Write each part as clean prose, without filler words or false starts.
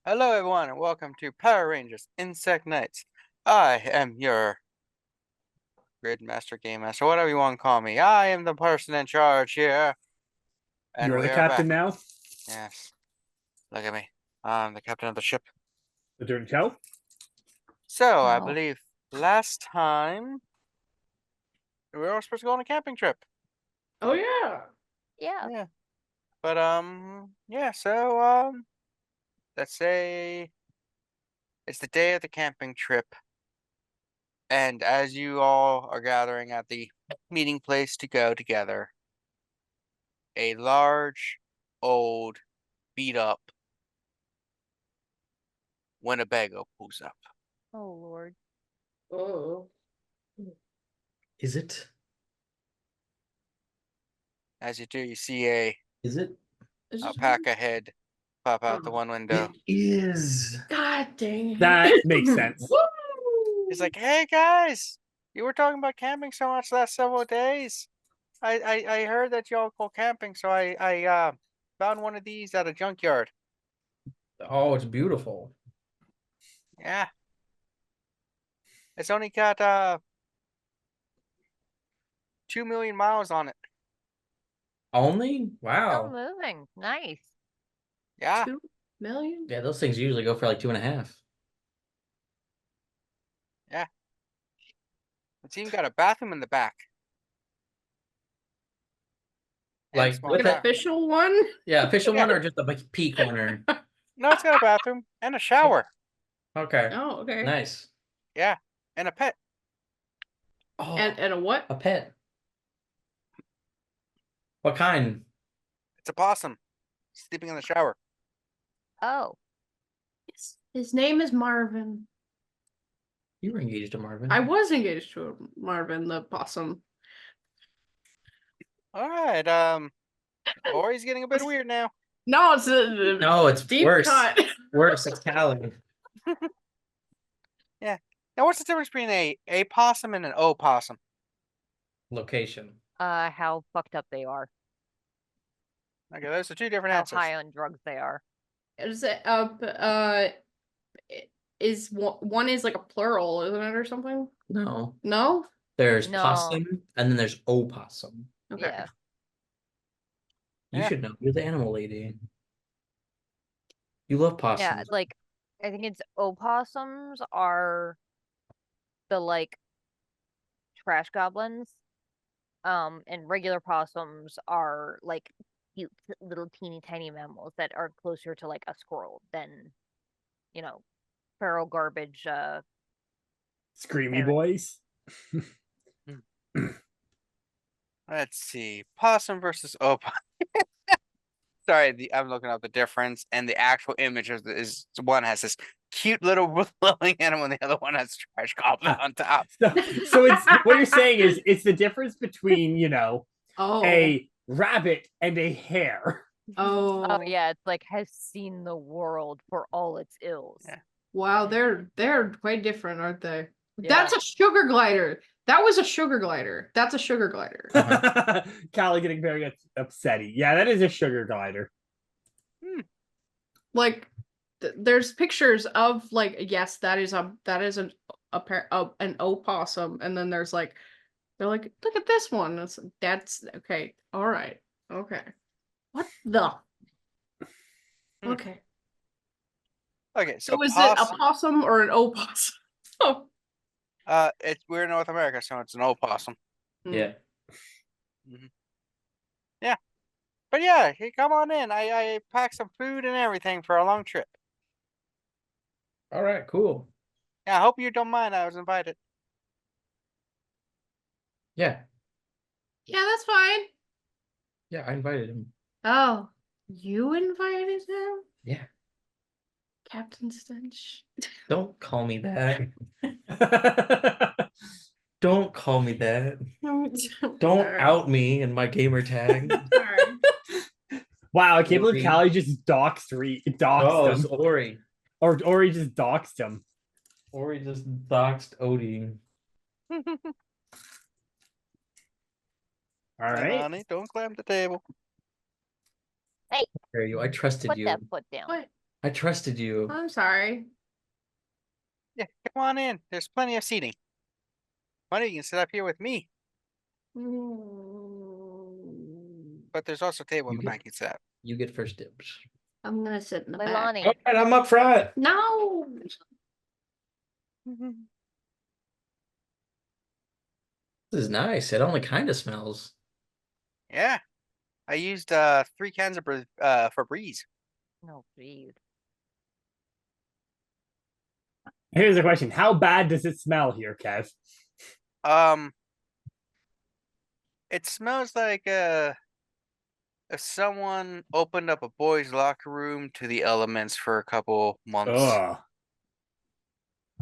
Hello, everyone, and welcome to Power Rangers Insect Nights. I am your Grid Master, Game Master, whatever you want to call me. I am the person in charge here. And You're we the are captain back. now? Yes. Look at me. I'm the captain of the ship. The Dirty Cow? So, I Oh. believe last time we were all supposed to go on a camping trip. Oh yeah. Yeah. But yeah, so let's say it's the day of the camping trip. And as you all are gathering at the meeting place to go together, a large, old, beat up Winnebago pulls up. Oh Lord. Oh. Is it? As you do, you see a Is it? alpaca head pop out the one window. It is. God dang it. That makes sense. Woo! He's like, "Hey guys, you were talking about camping so much last several days. I heard that y'all go camping, so I found one of these at a junkyard. Oh, it's beautiful. Yeah, it's only got 2 million miles on it. Only? Still Wow. moving. Nice. Yeah, 2 million? Yeah, those things usually go for like 2.5. it's even got a bathroom in the back. And Like, small with An shower. official one? Yeah, official Yeah. one or just a peak one? No, it's got a bathroom and a shower. Okay. Oh, okay. Nice. Yeah, and a pet. Oh, And a what? a pet. What kind? It's a possum sleeping in the shower. Oh. His name is Marvin. You were engaged to Marvin. I was engaged to Marvin the possum. All right, Ori's getting a bit weird now. No, it's No, it's deep worse. cut. Worse, it's Callie. Now, what's the difference between a possum and an opossum? Location. How fucked up they are. Okay, those are two different How answers. high on drugs they are. Is it is one is like a plural, isn't it, or something? No. No? There's No. possum and then there's opossum. Okay. Yeah. You Yeah. should know. You're the animal lady. You love possums. Yeah, like I think it's opossums are the like trash goblins. And regular possums are like cute little teeny tiny mammals that are closer to like a squirrel than, you know, feral garbage Screamy Parent. boys. Let's see, possum versus opossum. Sorry, I'm looking up the difference, and the actual image is one has this cute little glowing animal, and the other one has trash goblin on top. So it's what you're saying is it's the difference between, Oh. a rabbit and a hare. Oh. Oh yeah, it's like has seen the world for all its ills. Yeah. Wow, they're quite different, aren't they? Yeah. That's a sugar glider. That was a sugar glider. That's a sugar glider. Callie getting very upsetty. Yeah, that is a sugar glider. Like there's pictures of like, yes, that is an opossum, and then there's like they're like, look at this one. That's okay. All right. Okay. What the? Okay. Okay, So is it a possum. possum or an opossum? Oh. We're in North America, so it's an opossum. Yeah. But yeah, hey, come on in. I packed some food and everything for a long trip. All right, cool. Yeah, I hope you don't mind. I was invited. Yeah. Yeah, that's fine. Yeah, I invited him. Oh, you invited him? Yeah. Captain Stench. Don't call me that. Don't call me that. Don't out me in my gamer tag. Sorry. Wow, I can't believe Ori. Callie just doxed Oh, it's him. Ori. Or Ori just doxed him. Ori just doxed Odie. All right. Honey, don't climb the table. There you. I trusted Put you. that foot down. What? I trusted you. I'm sorry. Yeah, come on in. There's plenty of seating. Why don't you can sit up here with me? Mm, But there's also a table in You the get- back you can sit at. You get first dibs. I'm gonna sit in the back. Leilani. All right, I'm up front. No. This is nice. It only kind of smells. Yeah. I used 3 cans of Febreze. No, please. Here's the question: how bad does it smell here, Kev? It smells like if someone opened up a boys' locker room to the elements for a couple months. Ugh.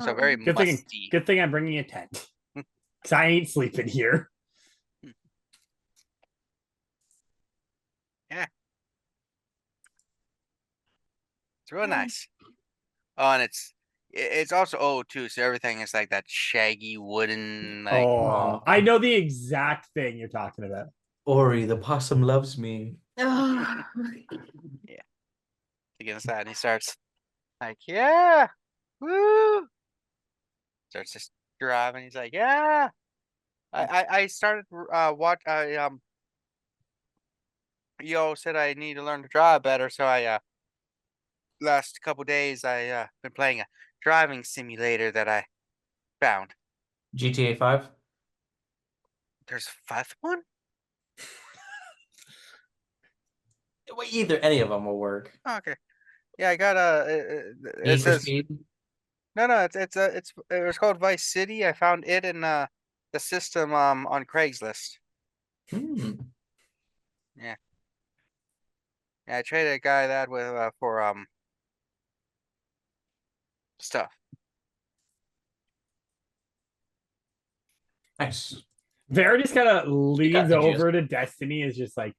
So very Good thing. musty. Good thing I'm bringing a tent. Cause I ain't sleeping here. It's real nice. Oh, and it's also old too, so everything is like that shaggy wooden like Oh, I know the exact thing you're talking about. Ori, the possum loves me. Ugh. to get inside, and he starts like, yeah, woo. Starts just driving. He's like, yeah. I started watch. You all said I need to learn to drive better, so I last couple days I been playing a driving simulator that I found. GTA 5? There's a 5th one. Well, either any of them will work. Oh, okay. Yeah, I got a. It Need for says Speed? no. It was called Vice City. I found it in the system on Craigslist. Hmm. Yeah, I traded a guy that with for stuff. Nice. Vera just kind of leans the gist. over to Destiny, is just like,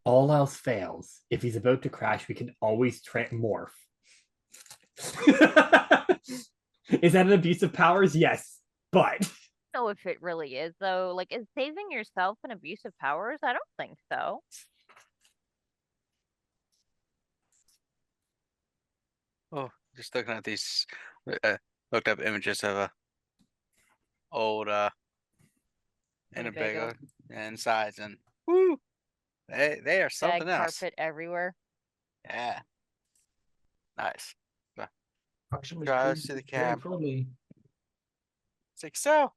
all else fails. If he's about to crash, we can always morph. Is that an abuse of powers? Yes, but Know if it really is though. Like, is saving yourself an abuse of powers? I don't think so. Oh, just looking at these, looked up images of old Winnebago. Winnebago and sides, and woo, they are Bag something else. carpet everywhere. Yeah, nice. Proximity Drives speed to the is very camp. friendly. It's like, so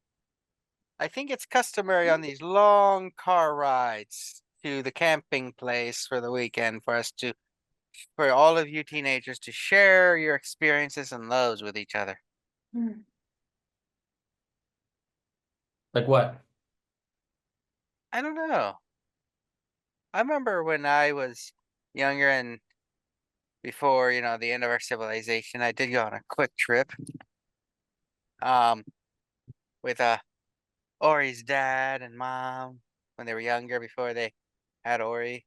I think it's customary on these long car rides to the camping place for the weekend for all of you teenagers to share your experiences and loves with each other. Like what? I don't know. I remember when I was younger and before, the end of our civilization, I did go on a quick trip. With Ori's dad and mom when they were younger before they had Ori.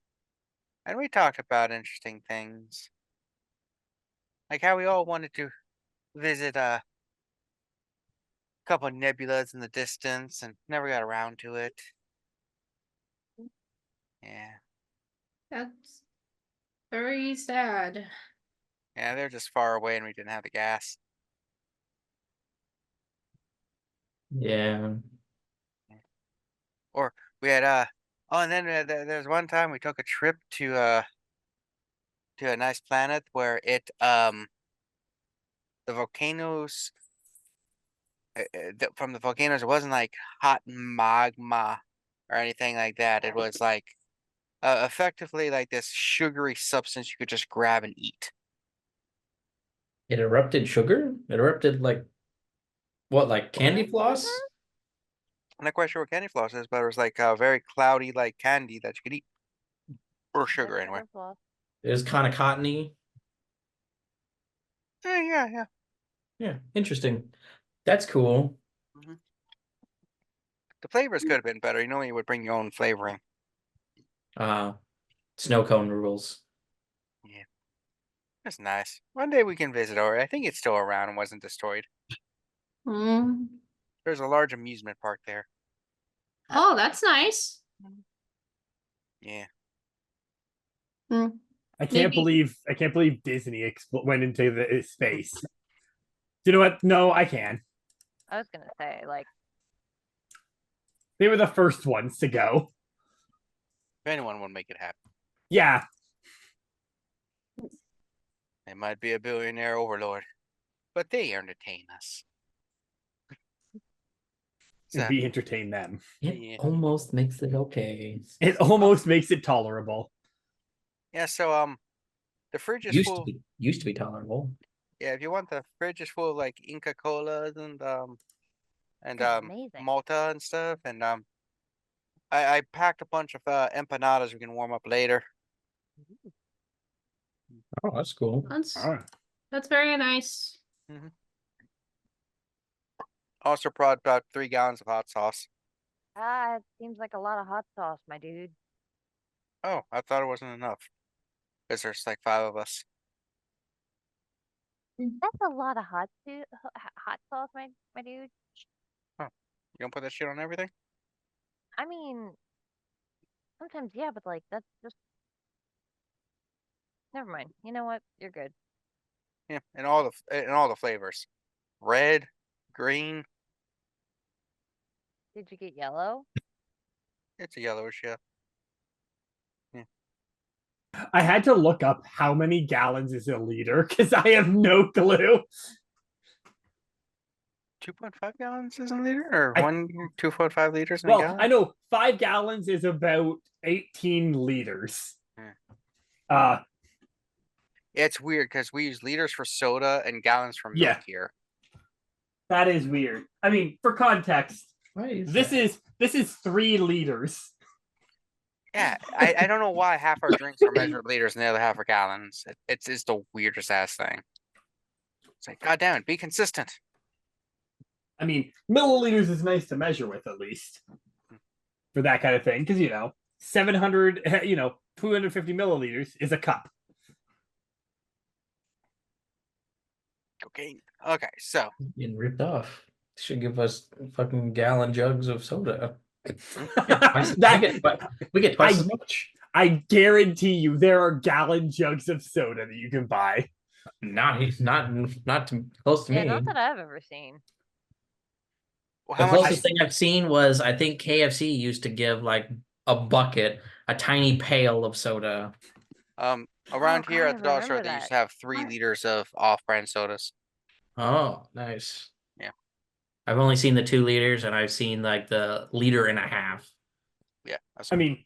And we talked about interesting things. Like how we all wanted to visit a couple nebulas in the distance and never got around to it. Yeah. That's very sad. Yeah, they're just far away and we didn't have the gas. Yeah. Or we had oh, and then there's one time we took a trip to a nice planet where the volcanoes from the volcanoes, it wasn't like hot magma or anything like that. It was like effectively like this sugary substance you could just grab and eat. It erupted sugar? It erupted like what, like candy floss? I'm not quite sure what candy floss is, but it was like very cloudy, like candy that you could eat, or sugar anyway. It was kind of cottony. Yeah. Yeah, interesting. That's cool. The flavors could have been better. You know, you would bring your own flavoring. Snow cone rules. Yeah, that's nice. One day we can visit Ori. I think it's still around and wasn't destroyed. Hmm. There's a large amusement park there. Oh, that's nice. Yeah. Hmm. I can't Maybe- believe Disney went into the space. You know what? No, I can. I was gonna say, like, They were the first ones to go. If anyone would make it happen, Yeah, they might be a billionaire overlord, but they entertain us. and So, we entertain them. It Yeah. almost makes it okay. It almost makes it tolerable. yeah, so the fridge is full. Used to be tolerable. Yeah, if you want, the fridge is full of like Inca Colas and That's amazing. Malta and stuff, and I packed a bunch of empanadas we can warm up later. Oh, that's cool. That's very nice. Also brought about 3 gallons of hot sauce. It seems like a lot of hot sauce, my dude. Oh, I thought it wasn't enough. Because there's like 5 of us. That's a lot of hot sauce, my dude. You don't put that shit on everything? I mean, sometimes yeah, but like that's just. Never mind. You know what? You're good. Yeah, and all the flavors. Red, green. Did you get yellow? It's a yellowish, yeah. I had to look up how many gallons is a liter because I have no clue. 2.5 gallons is a liter, or I- 2.5 liters in a Well, gallon? I know 5 gallons is about 18 liters. Yeah, it's weird because we use liters for soda and gallons for milk Yeah. here. That is weird. I mean, for context, Why is this that? is 3 liters. Yeah, I don't know why half our drinks are measured liters and the other half are gallons. It's the weirdest ass thing. It's like, God damn it, be consistent. I mean, milliliters is nice to measure with at least for that kind of thing because 700, 250 milliliters is a cup. Okay, so Getting ripped off. Should give us fucking gallon jugs of soda. We get twice as much. I guarantee you there are gallon jugs of soda that you can buy. Not close to Yeah, me. not that I've ever seen. well, The how much? closest thing I've seen was I think KFC used to give like a bucket, a tiny pail of soda. Around here God, at I the dollar store, remember they used that. to have 3 liters of off-brand sodas. Oh, nice. Yeah. I've only seen the 2 liters, and I've seen like the 1.5 liters. Yeah, I mean,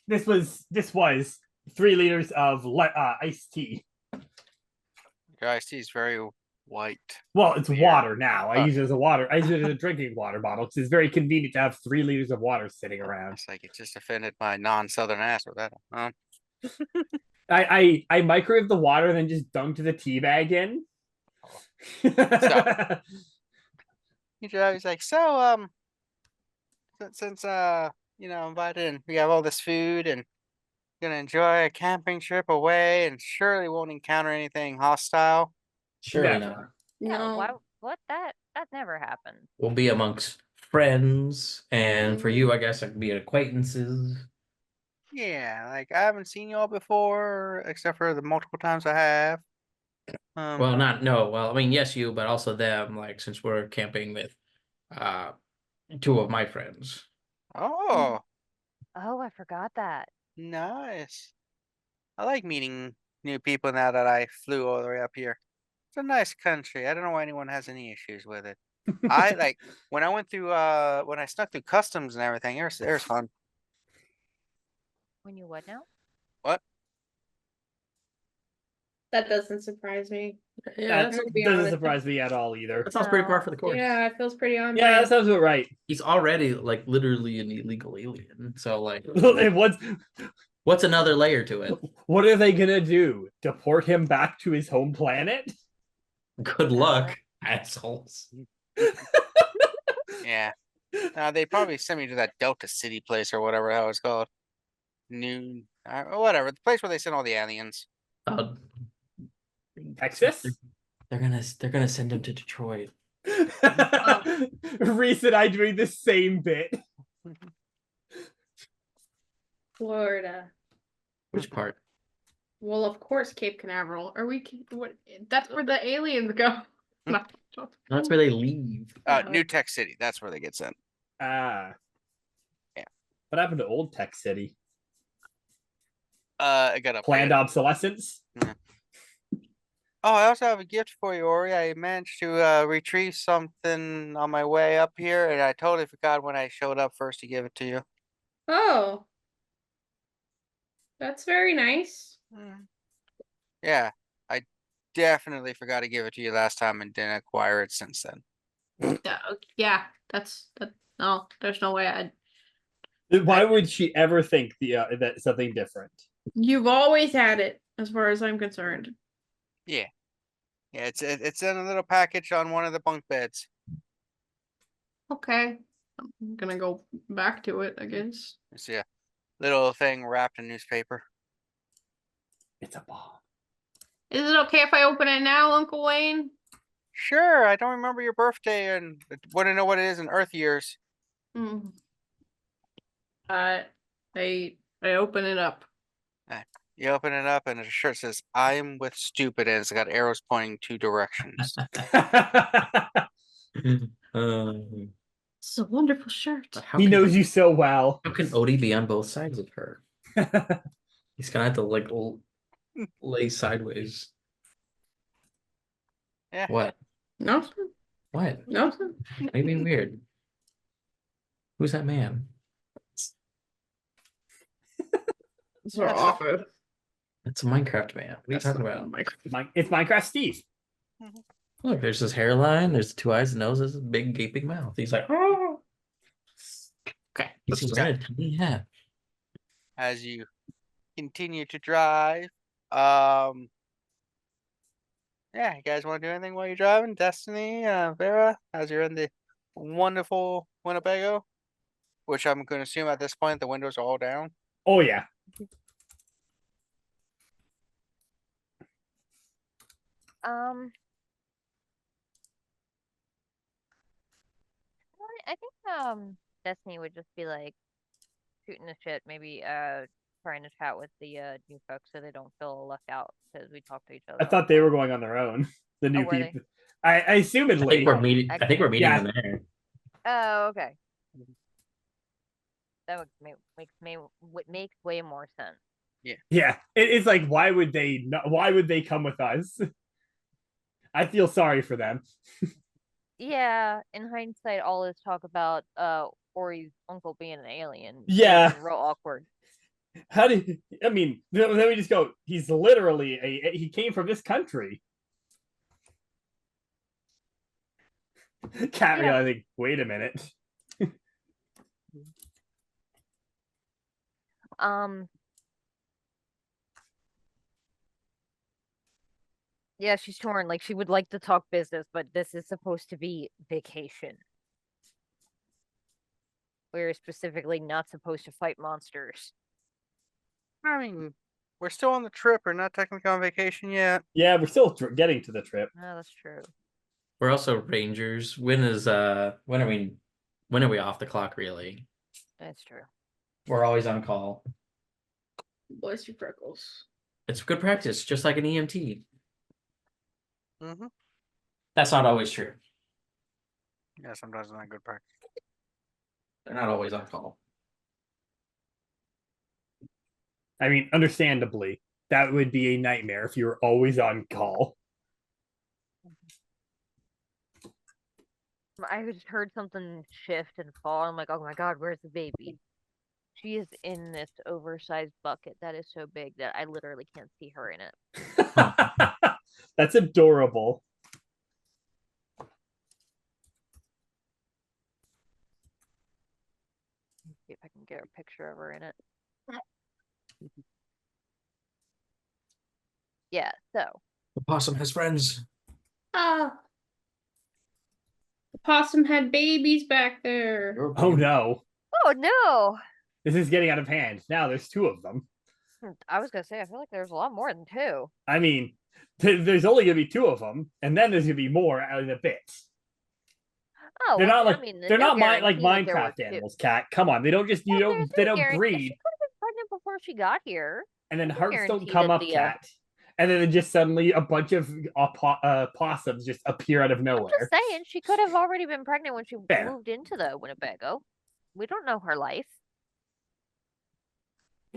this was 3 liters of iced tea. your iced tea is very white. Well, it's Weird. water now. I Huh. use it as a water. I use it as a drinking water bottle because it's very convenient to have 3 liters of water sitting around. It's like it just offended my non-southern ass with that. I microwave the water, then just dunk the tea bag in. He's like, so since invited and we have all this food and gonna enjoy a camping trip away and surely won't encounter anything hostile. Surely Never. not. Yeah, No. what that never happened. We'll be amongst friends, and for you, I guess it could be acquaintances. Yeah, like I haven't seen y'all before, except for the multiple times I have. Well, I mean, yes, you, but also them. Like since we're camping with, 2 of my friends. Oh, Oh, I forgot that. nice. I like meeting new people now that I flew all the way up here. It's a nice country. I don't know why anyone has any issues with it. I like when I went through when I snuck through customs and everything, it was fun. When you what now? What? That doesn't surprise me. Yeah, That to be doesn't honest. surprise me at all either. that sounds pretty par No. for the course. Yeah, it feels pretty on Yeah, that brand. sounds about right. He's already like literally an illegal alien. So like, And what's another layer to it? what are they gonna do? Deport him back to his home planet? Good luck, assholes. Yeah. They probably sent me to that Delta City place or whatever the hell it's called. Noon, or whatever, the place where they sent all the aliens. Uh, Texas? they're gonna send him to Detroit. Reese and I doing the same bit. Florida. Which part? Well, of course, Cape Canaveral. Are we? What? That's where the aliens go. No. That's where they leave. New Tech City. That's where they get sent. Ah. Yeah. What happened to Old Tech City? It got Planned upgraded. obsolescence? Oh, I also have a gift for you, Ori. I managed to retrieve something on my way up here, and I totally forgot when I showed up first to give it to you. Oh, that's very nice. Yeah, I definitely forgot to give it to you last time and didn't acquire it since then. Yeah, that's that. No, there's no way I'd. Why would she ever think that something different? You've always had it, as far as I'm concerned. Yeah, it's in a little package on one of the bunk beds. Okay, I'm gonna go back to it, I guess. It's a little thing wrapped in newspaper. It's a bomb. Is it okay if I open it now, Uncle Wayne? Sure, I don't remember your birthday and want to know what it is in Earth years. Hmm. I open it up. You open it up and a shirt says, "I'm with stupid," and it's got arrows pointing 2 directions. Um, It's a wonderful shirt. but how He can knows you so well. How can Odie be on both sides of her? He's gonna have to like lay sideways. Yeah. What? No, What? no. Are you being weird? Who's that man? It's awkward. That's a Minecraft man. What are you talking about? It's Minecraft Steve. Look, there's his hairline, there's 2 eyes, and nose, there's a big gaping mouth. He's like, oh. Okay. He's wearing a tiny hat. As you continue to drive, yeah, you guys want to do anything while you're driving? Destiny, Vera, as you're in the wonderful Winnebago, which I'm going to assume at this point the windows are all down. Oh yeah. I think Destiny would just be like shooting the shit, maybe trying to chat with the new folks so they don't feel left out because we talk to each other. I thought they were going on their own. The new were they? people. I assumedly. I think we're meeting. I think we're meeting Yeah. them there. Oh, okay. That would makes way more sense. Yeah. It's like why would they not, why would they come with us? I feel sorry for them. Yeah, in hindsight, all this talk about Ori's uncle being an alien. Yeah. Real awkward. How do you, I mean, then we just go, he's literally he came from this country. Cat realizing, wait a minute. Yeah, she's torn. Like she would like to talk business, but this is supposed to be vacation. We're specifically not supposed to fight monsters. I mean, we're still on the trip. We're not technically on vacation yet. Yeah, we're still getting to the trip. No, that's true. We're also rangers. When are we off the clock really? That's true. We're always on call. Bless your freckles. It's good practice, just like an EMT. Mm-hmm. That's not always true. Yeah, sometimes it's not good practice. They're not always on call. I mean, understandably, that would be a nightmare if you were always on call. I just heard something shift and fall. I'm like, oh my god, where's the baby? She is in this oversized bucket that is so big that I literally can't see her in it. That's adorable. See if I can get a picture of her in it. Yeah, so. The possum has friends. Ah. The possum had babies back there. Oh no. Oh no! This is getting out of hand. Now there's 2 of them. I was gonna say, I feel like there's a lot more than 2. I mean, there's only gonna be 2 of them, and then there's gonna be more out in a bit. Oh, They're well, not like I mean, they're no not like guarantee that there Minecraft were 2. animals, Cat. Come on, they don't just Well, they don't guarantee- breed. She could have been pregnant before she got here. and then hearts don't Guaranteed come that up the, cat, and then just suddenly a bunch of possums just appear out of I'm nowhere. just saying, she could have already been pregnant when she Fair. moved into the Winnebago. We don't know her life.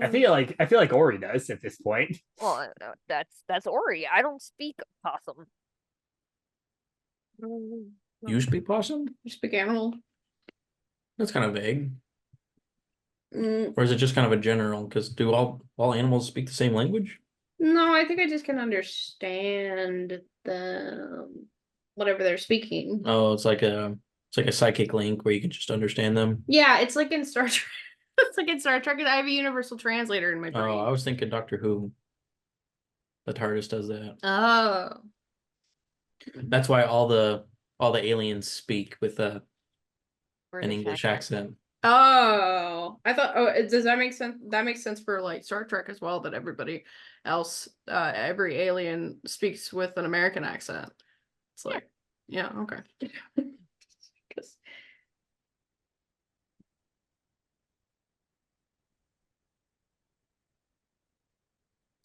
I feel like Ori does at this point. Well, that's Ori. I don't speak possum. You speak possum? You speak animal. That's kind of vague. Mm, Or is it just kind of a general? Because do all animals speak the same language? no, I think I just can understand them, whatever they're speaking. Oh, it's like a psychic link where you can just understand them. Yeah, it's like in Star Trek. It's like in Star Trek. I have a universal translator in my brain. Oh, I was thinking Doctor Who. The TARDIS does that. Oh. That's why all the aliens speak with an British English accent. Oh, I thought. Oh, does that make sense? That makes sense for like Star Trek as well. That everybody else, every alien speaks with an American accent. It's like, yeah, okay. 'Cause-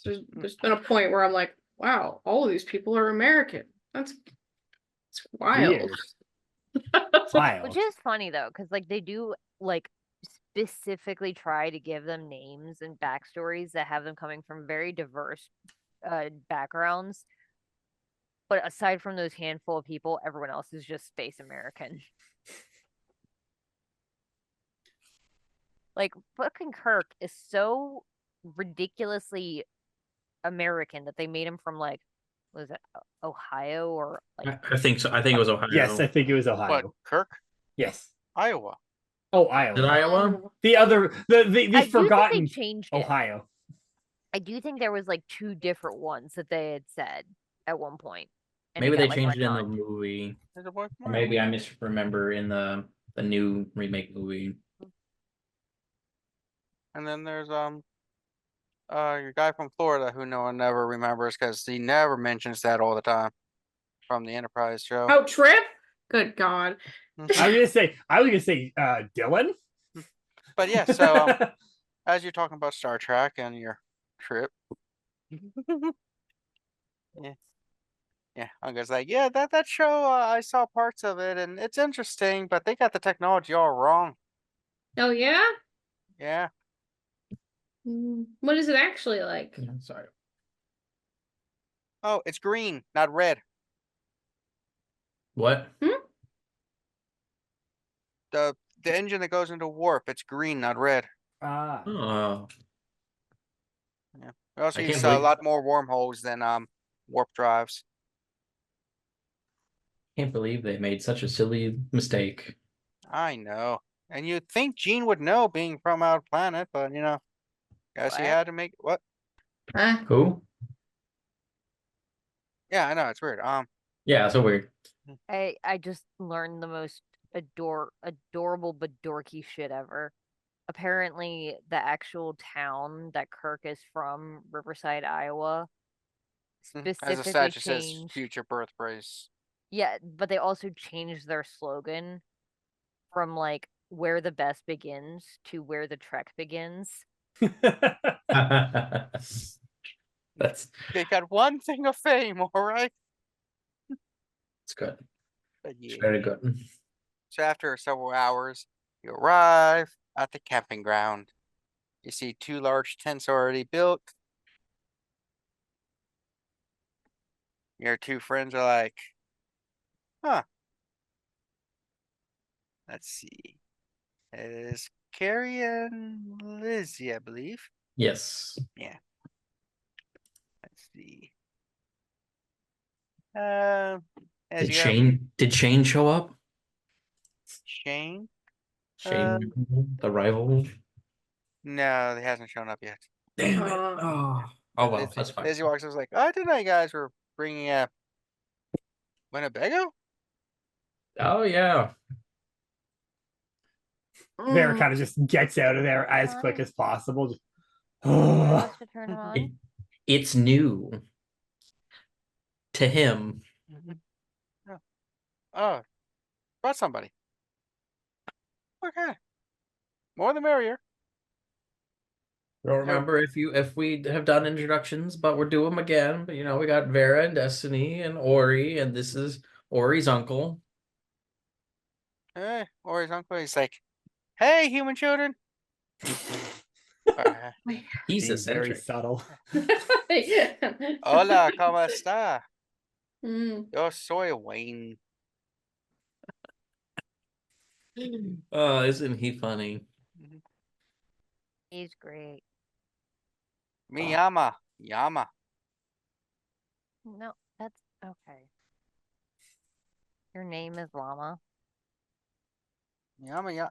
there's been a point where I'm like, wow, all of these people are American. That's wild. Weird. Wild. Which is funny though, because like they do like specifically try to give them names and backstories that have them coming from very diverse backgrounds. But aside from those handful of people, everyone else is just space American. Like fucking Kirk is so ridiculously American that they made him from like, was it Ohio or like I think so. I think it was Ohio. Yes, I think it was Ohio. What, Kirk? Yes. Iowa. Oh, Iowa. Did Iowa? The other, the I do think forgotten they changed it. Ohio. I do think there was like 2 different ones that they had said at one point. And Maybe got, they like, changed it in the retconned. movie. There's a boy from Or maybe I Iowa. misremember in the new remake movie. And then there's your guy from Florida who no one ever remembers because he never mentions that all the time from the Enterprise show. Oh, Trip? Good God. I was gonna say Dylan. But yeah, so as you're talking about Star Trek and your trip. Yeah, I'm just like, yeah, that show, I saw parts of it and it's interesting, but they got the technology all wrong. Oh yeah? Yeah. What is it actually like? Yeah, sorry. Oh, it's green, not red. What? The engine that goes into warp, it's green, not red. Oh, Yeah. We also I use can't a believe- lot more wormholes than warp drives. can't believe they made such a silly mistake. I know. And you'd think Gene would know being from our planet, but you know, guess he What? had to make what? Huh? Who? Yeah, I know, it's weird. Yeah, so weird. I just learned the most adorable but dorky shit ever. Apparently, the actual town that Kirk is from, Riverside, Iowa, As a specifically statue says changed. future birthplace. Yeah, but they also changed their slogan from like where the best begins to where the trek begins. That's They got one thing of fame, all right? good. But It's yeah. very good. So after several hours, you arrive at the camping ground. You see 2 large tents already built. Your 2 friends are like, huh. Let's see. It is Carrie and Lizzie, I believe. Yes. Let's see. As Did you have Shane show up? Shane? Shane, the rival. No, he hasn't shown up yet. Damn it! Uh, Oh well, that's fine. Lizzie walks up was like, I didn't know you guys were bringing a Winnebago? Oh yeah. Vera kind of just gets out of there as quick as possible. Just, Wants to turn 'em on? It's new to him. Oh, brought somebody. Okay. More the merrier. Don't remember if we have done introductions, but we're doing them again. But we got Vera and Destiny and Ori, and this is Ori's uncle. Or his uncle, he's like, "Hey, human children." Uh, He's Being very eccentric. subtle. Hola, ¿cómo está? Mm. Yo soy Wayne. Oh, isn't he funny? He's great. Me llama. Llama. No, that's okay. Your name is Llama. Llama.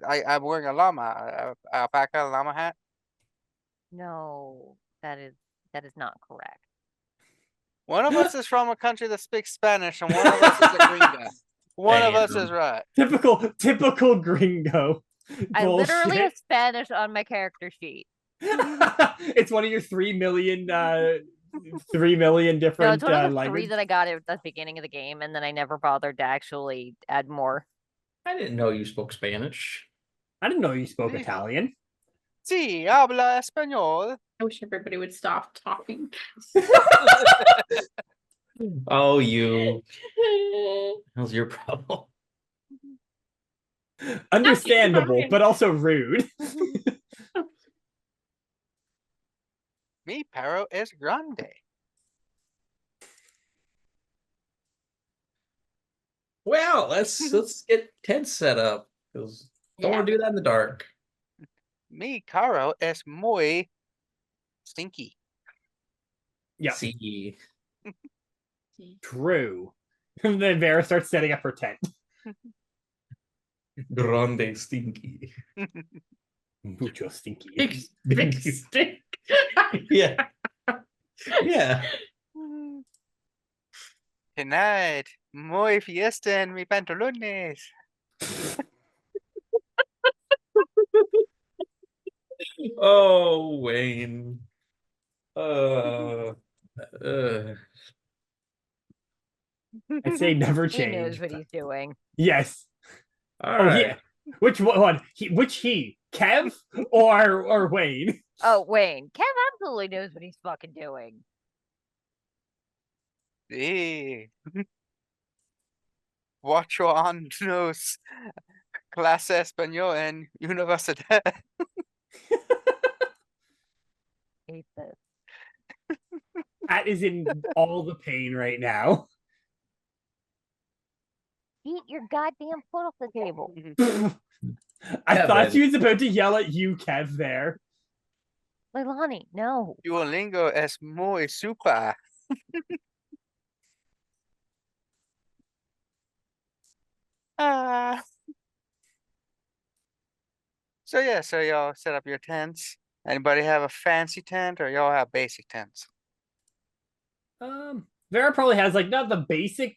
I'm wearing a llama. Alpaca llama hat. No, that is not correct. One of us is from a country that speaks Spanish, and one of us is a gringa. One of us is right. Typical gringo. I literally have Bullshit. Spanish on my character sheet. It's one of your 3 million 3 million No, different it's one of the 3 languages. that I got at the beginning of the game, and then I never bothered to actually add more. I didn't know you spoke Spanish. I didn't know you spoke Sí. Italian. Sí, habla español. I wish everybody would stop talking. Oh, you. How's your problem? Understandable, Italian. but also rude. Mi perro es grande. Well, let's get tents set up because don't want to do that in the dark. Mi carro es muy stinky. Yeah, See, true. And then Vera starts setting up her tent. grande stinky. Mucho stinky. Big stick. Yeah, yeah. Tonight, muy fiesta en mi pantalones. Oh, Wayne. I say never He knows change. what he's doing. Yes. All Oh, right. yeah. Which one? He? Kev or Wayne? Oh, Wayne. Kev absolutely knows what he's fucking doing. Sí. Ocho años. Clase español en universidad. Hate this. Pat is in all the pain right now. Eat your goddamn foot off the table. I thought Kevin. she was about to yell at you, Kev, there. Leilani, no. Duolingo es muy super. So yeah, so y'all set up your tents. Anybody have a fancy tent or y'all have basic tents? Vera probably has like not the basic,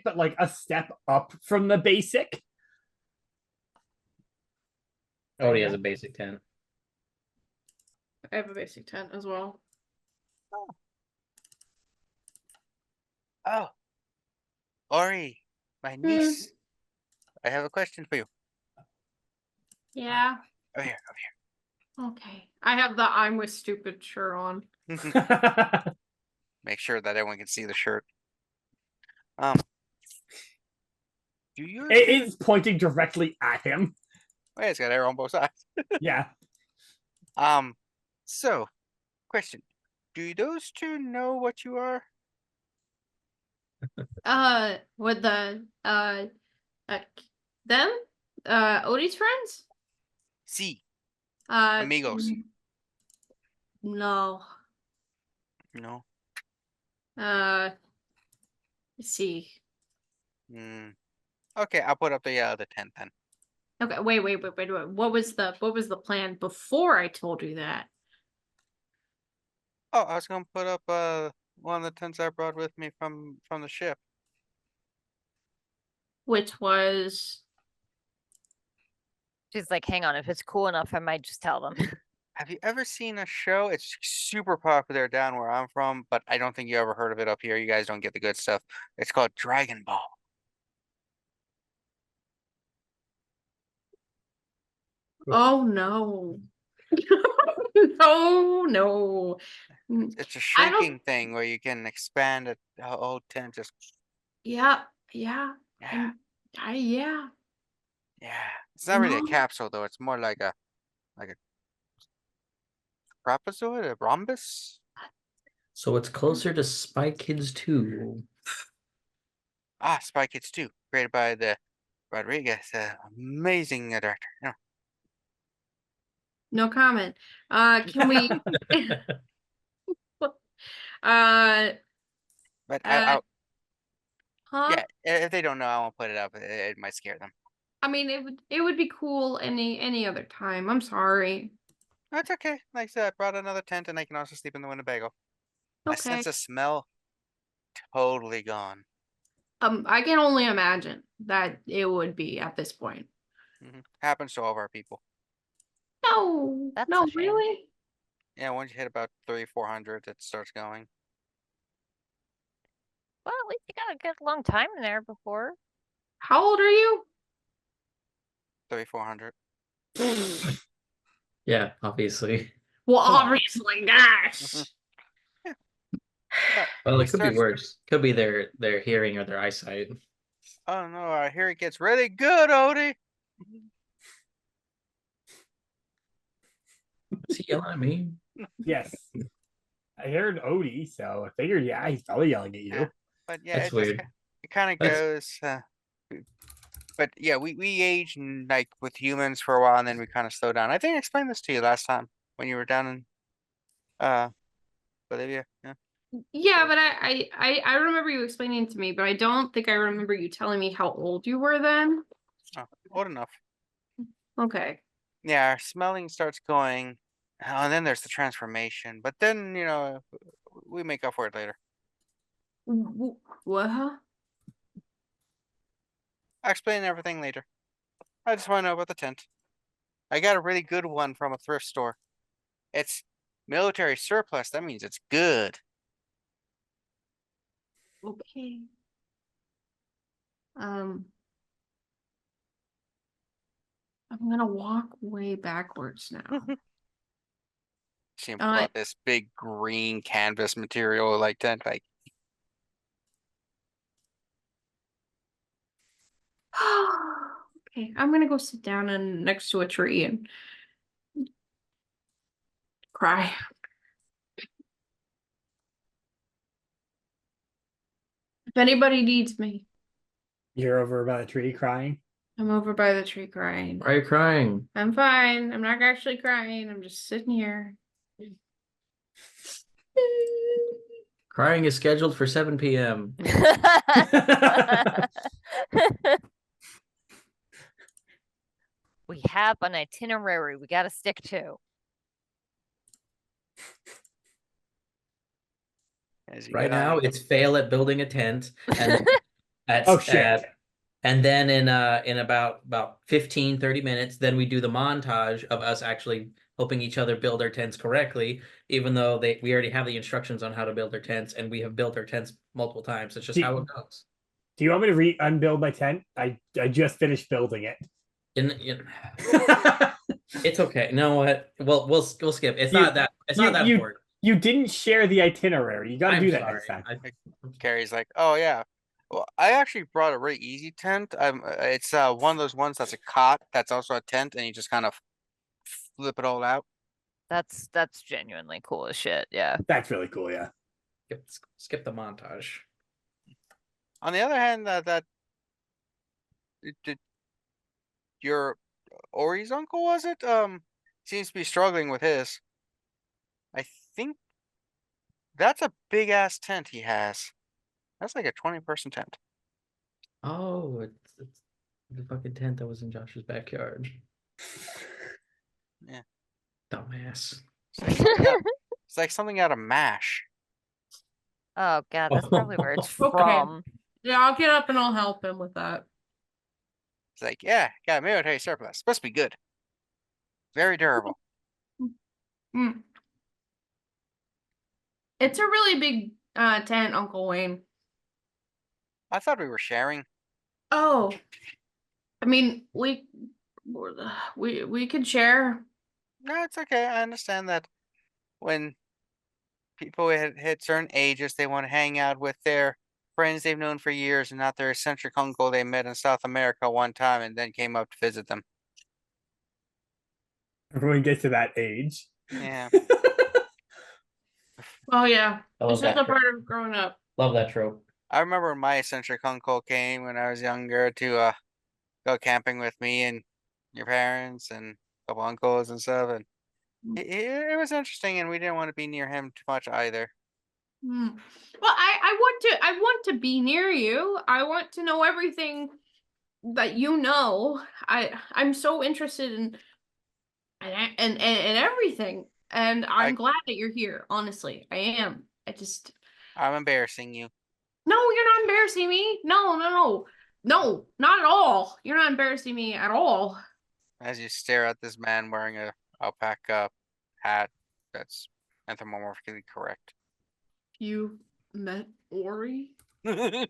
but like a step up from the basic. Oh, he has a basic tent. I have a basic tent as well. Oh. Ori, my niece. I have a question for you. Yeah. Over here, Okay. I have the I'm with stupid shirt on. over here. Make sure that everyone can see the shirt. Do you? It is pointing directly at him. Wait, it's got arrow on both sides. Yeah. So, question: do those two know what you are? With the them? Odie's friends? Sí, Amigos. amigos. No. No. Let's see. Okay, I'll put up the tent then. Okay, wait. What was the plan before I told you that? Oh, I was gonna put up one of the tents I brought with me from the ship. Which was She's like, hang on, if it's cool enough, I might just tell them. Have you ever seen a show? It's super popular down where I'm from, but I don't think you ever heard of it up here. You guys don't get the good stuff. It's called Dragon Ball. oh no. No. It's a I don't- shrinking thing where you can expand a whole tent. Just Yeah. yeah, Yeah. yeah. It's not really a No. capsule though. It's more like a trapezoid, a rhombus. So it's closer to Spy Kids 2. Ah, Spy Kids 2, created by the Rodriguez, amazing director. No, No comment. Can we? Uh. but Huh? yeah, if they don't know, I won't put it up. It might scare them. I mean, it would be cool any other time. I'm sorry. That's okay. Like I said, I brought another tent, and I can also sleep in the Winnebago. My Okay. sense of smell totally gone. I can only imagine that it would be at this point. Happens to all of our people. No, That's no, a shame. really. Yeah, once you hit about 300-400, it starts going. Well, at least you got a good long time in there before. How old are you? 300-400. Yeah, obviously. Well, Come on. obviously, gosh. Well, It it could be starts- worse. Could be their hearing or their eyesight. Oh no, I hear it gets really good, Odie. Is he yelling at me? Yes. I heard Odie, so I figured, yeah, he's probably yelling at you. Yeah. But yeah, That's it just weird. it kind of That's- goes. But yeah, we age like with humans for a while, and then we kind of slow down. I think I explained this to you last time when you were down in Bolivia. Yeah. Yeah, but I remember you explaining it to me, but I don't think I remember you telling me how old you were then. Oh, old enough. Okay. Yeah, our smelling starts going, and then there's the transformation. But then we make up for it later. What? Huh? I'll explain everything later. I just want to know about the tent. I got a really good one from a thrift store. It's military surplus. That means it's good. Okay. I'm gonna walk way backwards now. She pull out this big green canvas material like tent. Like, Okay, I'm gonna go sit down and next to a tree and cry. If anybody needs me, You're over by the tree crying. I'm over by the tree crying. Why are you crying? I'm fine. I'm not actually crying. I'm just sitting here. Crying is scheduled for 7 p.m. We have an itinerary we got to stick to. as you Right get now, on. it's fail at building a tent, and Oh shit. and then in about 15 30 minutes, then we do the montage of us actually helping each other build our tents correctly, even though we already have the instructions on how to build our tents, and we have built our tents multiple times. It's just how it goes. Do you want me to unbuild my tent? I just finished building it. It's okay. No, what? Well, we'll skip. It's not that important. You didn't share the itinerary. You got to I'm do that sorry. next time. Carrie's like, oh yeah. Well, I actually brought a really easy tent. It's one of those ones that's a cot that's also a tent, and you just kind of flip it all out. That's genuinely cool as shit. Yeah. That's really cool. Yeah. Skip the montage. On the other hand, your Ori's uncle, was it? Seems to be struggling with his. I think that's a big ass tent he has. That's like a 20-person tent. Oh, it's the fucking tent that was in Josh's backyard. Yeah. Dumbass. It's like something out of MASH. Oh god, that's probably where it's Okay. from. Yeah, I'll get up and I'll help him with that. It's like, yeah, got military surplus. Supposed to be good. Very durable. Mm. It's a really big tent, Uncle Wayne. I thought we were sharing. Oh, I mean, we could share. No, it's okay. I understand that when people hit certain ages, they want to hang out with their friends they've known for years and not their eccentric uncle they met in South America one time and then came up to visit them. Everyone gets to that age. Yeah. Oh yeah, I love it's just that a part of growing up. Love that trope. I remember when my eccentric uncle came when I was younger to go camping with me and your parents and a couple uncles and stuff, and it was interesting, and we didn't want to be near him too much either. Well, I want to be near you. I want to know everything that you know. I'm so interested in everything, and I'm glad that you're here. Honestly, I am. I'm embarrassing you. No, you're not embarrassing me. No, not at all. You're not embarrassing me at all. As you stare at this man wearing a alpaca hat that's anthropomorphically correct. You met Ori? Yeah.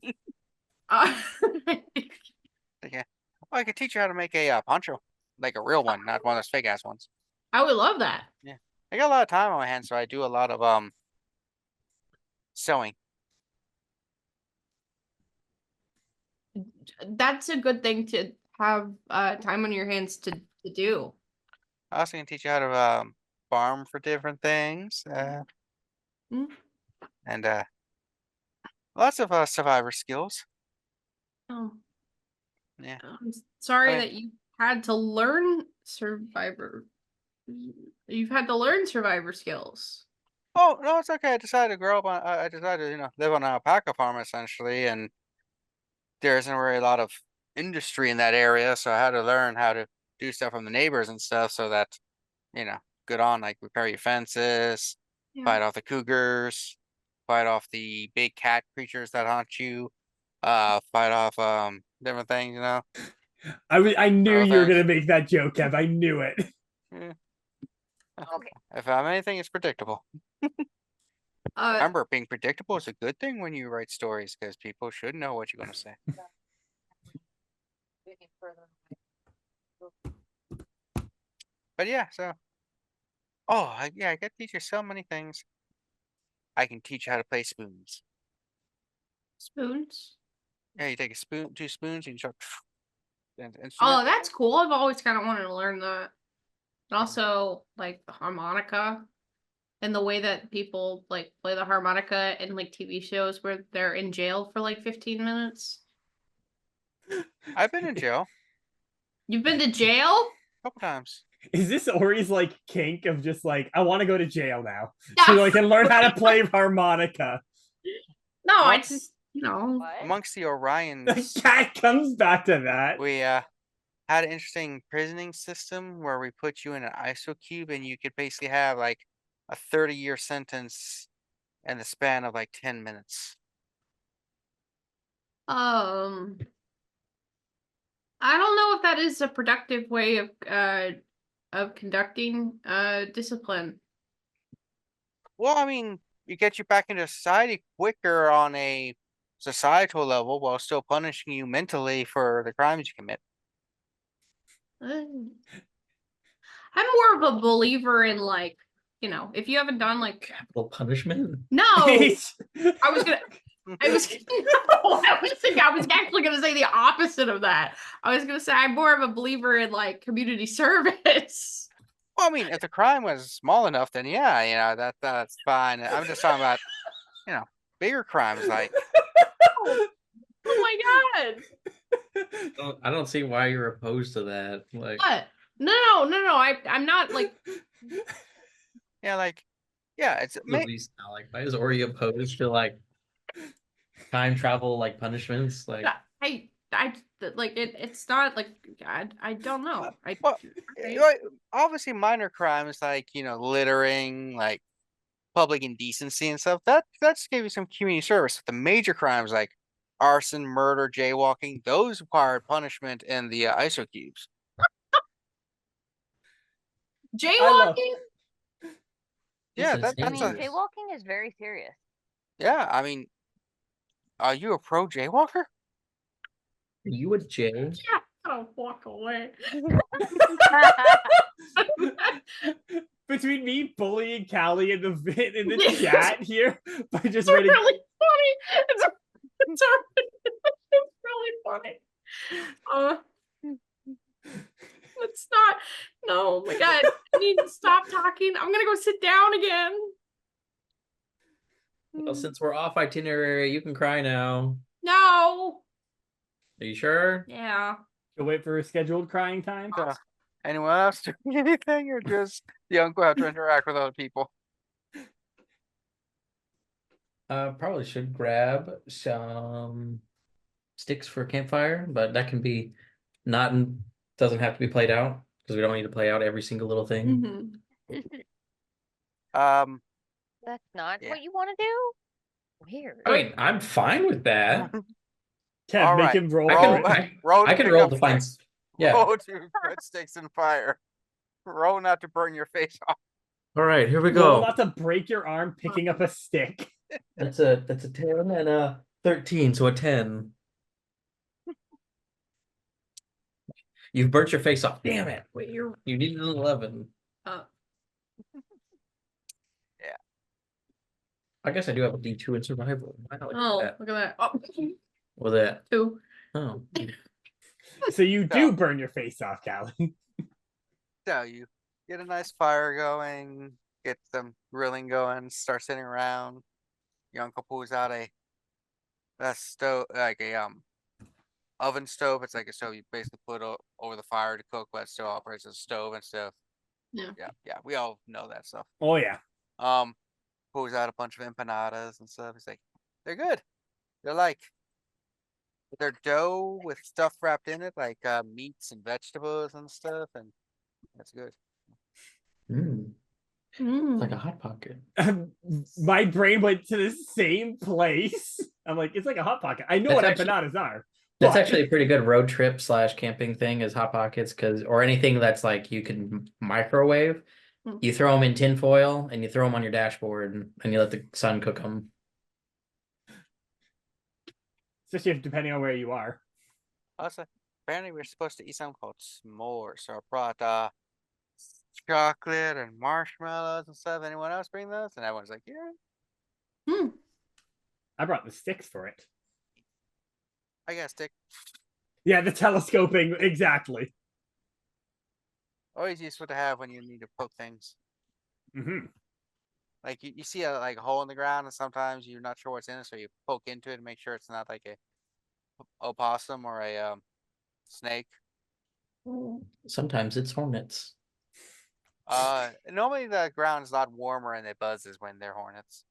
Well, I could teach you how to make a poncho, like a real one, not one of those fake ass ones. I would love that. Yeah, I got a lot of time on my hands, so I do a lot of sewing. That's a good thing to have time on your hands to do. I also can teach you how to farm for different things, and lots of survivor skills. Oh. Yeah. I'm sorry I mean- that you had to learn survivor. You've had to learn survivor skills. Oh no, it's okay. I decided to grow up on. I decided to live on an alpaca farm essentially, and there isn't really a lot of industry in that area, so I had to learn how to do stuff from the neighbors and stuff, so that good on like repair your fences, fight off the cougars, fight off the big cat creatures that haunt you, fight off different things. I knew Oh, you were thanks. gonna make that joke, Kev. I knew it. Yeah. Okay. If I'm anything, it's predictable. Remember, being predictable is a good thing when you write stories because people should know what you're gonna say. But yeah, so I can teach you so many things. I can teach you how to play spoons. Spoons? Yeah, you take a spoon, 2 spoons, and you start an Oh, instrument. that's cool. I've always kind of wanted to learn that. And also, like the harmonica and the way that people like play the harmonica in like TV shows where they're in jail for like 15 minutes. I've been in jail You've been to jail? a couple times. Is this Ori's like kink of just like I want to go to jail now Yeah. so I can learn how to play harmonica? No, I What? just What? Amongst the The Orions, cat comes back to that. we had an interesting prisoning system where we put you in an ISO cube, and you could basically have like a 30-year sentence in the span of like 10 minutes. I don't know if that is a productive way of conducting discipline. Well, I mean, you get you back into society quicker on a societal level while still punishing you mentally for the crimes you commit. I'm more of a believer in like, if you haven't done like Capital punishment. no, I was actually gonna say the opposite of that. I was gonna say I'm more of a believer in like community service. Well, I mean, if the crime was small enough, then yeah, that's fine. I'm just talking about, bigger crimes like. Oh my god! I don't see why you're opposed to that. Like, What? No. I'm not like. It's movies now. Like, why is Ori opposed to like time travel like punishments? Like, I like it. It's not like I don't know. Obviously minor crimes like littering, like public indecency and stuff. That's gave you some community service. The major crimes like arson, murder, jaywalking, those required punishment in the ISO cubes. Jaywalking. Yeah, It's I mean, insane. jaywalking is very serious. Yeah, I mean, are you a pro jaywalker? are you a J? Yeah. gotta walk away. Between me bullying Callie in the Yes. chat here by just It's writing really funny. It's really funny. It's not. No, oh my God. I need to stop talking. I'm gonna go sit down again. Well, since we're off itinerary, you can cry now. No. Are you sure? Yeah. to wait for a scheduled crying time. Anyone else doing anything, or just the uncle have to interact with other people? Probably should grab some sticks for a campfire, but that can be doesn't have to be played out because we don't need to play out every single little thing. Mm-hmm. That's not Yeah. what you want to do? Weird. I mean, I'm fine with that. Kev, All make right. him roll. I Roll, can, I, roll to I can pick roll up to find. sticks. Yeah. Roll to put sticks in fire. Roll not to burn your face off. All right, here we Roll go. not to break your arm picking up a stick. That's a 10 and a 13, so a 10. You've burnt your face off. Damn it. Wait, you're. You needed an 11. Uh, Yeah. I guess I do have a D2 in survival. Wow, look oh, at that. look at that. Oh, With that. 2. Oh. So you do No. burn your face off, Callie. So you get a nice fire going, get some grilling going, start sitting around. Your uncle pulls out a stove, like a oven stove. It's like a stove you basically put over the fire to cook, but it still operates as a stove and stuff. Yeah. Yeah. We all know that stuff. Oh yeah. Pulls out a bunch of empanadas and stuff. He's like, they're good. They're like they're dough with stuff wrapped in it, like meats and vegetables and stuff, and that's good. Mm, Mm. like a hot pocket. My brain went to the same place. I'm like, it's like a hot pocket. I know That's what actually- empanadas are. That's but- actually a pretty good road trip / camping thing is hot pockets, or anything that's like you can microwave. Mm. You throw them in tin foil and you throw them on your dashboard and you let the sun cook them. especially depending on where you are. Also, apparently we're supposed to eat something called s'mores. So I brought chocolate and marshmallows and stuff. Anyone else bring those? And everyone's like, yeah, Mm. I brought the sticks for it. I got a stick. Yeah, the telescoping, exactly. Always useful to have when you need to poke things. Hmm. Like you see a hole in the ground, and sometimes you're not sure what's in it, so you poke into it to make sure it's not like a opossum or a snake. Sometimes it's hornets. Normally the ground is a lot warmer and it buzzes when they're hornets.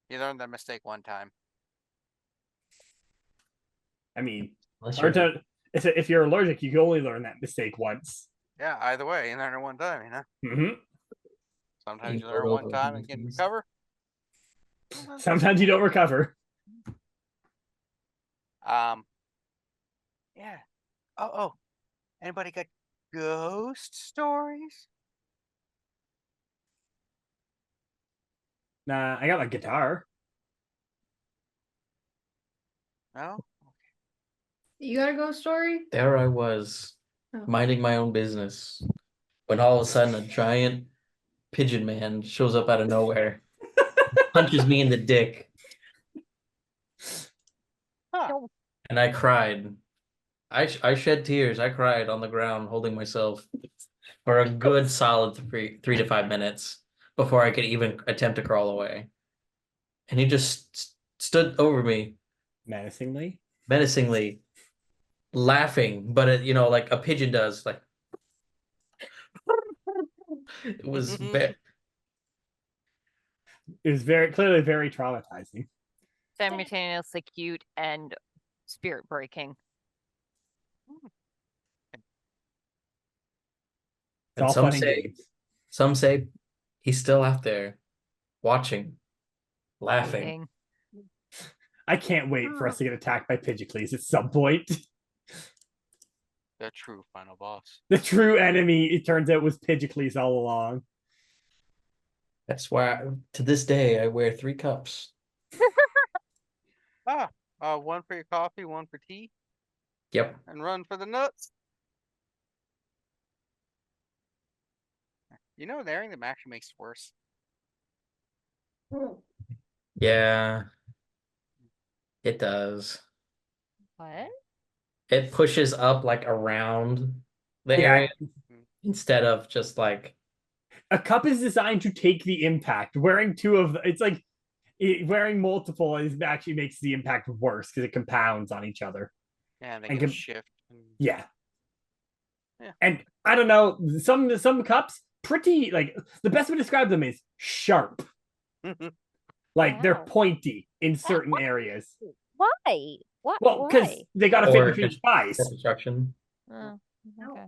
You learned that mistake one time. I mean, Unless or you're- if you're allergic, you can only learn that mistake once. Yeah, either way, you learn it one time, Hmm. Sometimes you You learn it go one over time these and can things. recover. Sometimes you don't recover. Yeah. Oh. Anybody got ghost stories? Nah, I got my guitar. No? You got a ghost story? There I was, Oh. minding my own business, when all of a sudden a giant pigeon man shows up out of nowhere, punches me in the dick, Huh. and I cried. I shed tears. I cried on the ground, holding myself for a good solid 3 to 5 minutes before I could even attempt to crawl away. And he just stood over me Menacingly. menacingly, laughing, but like a pigeon does, like it was It was clearly very traumatizing. Simultaneously cute and spirit breaking. It's And all some fun and say games. he's still out there watching, laughing. Waiting. I can't wait for us to get attacked by Pidgicles at some point. The true final boss. The true enemy, it turns out, was Pidgicles all along. That's why to this day I wear 3 cups. One for your coffee, one for tea, Yep. and run for the nuts. You know, airing them actually makes it worse. Yeah. It does. What? It pushes up like around the Yeah. area instead of just like A cup is designed to take the impact. Wearing two of it's like wearing multiple actually makes the impact worse because it compounds on each other. Yeah, and they And can com- shift. Yeah. Yeah. And I don't know, some cups pretty like the best way to describe them is sharp. Like they're Wow. pointy in certain areas. Why? What? Well, because Why? they got to fit or between thighs. construction. Oh, okay.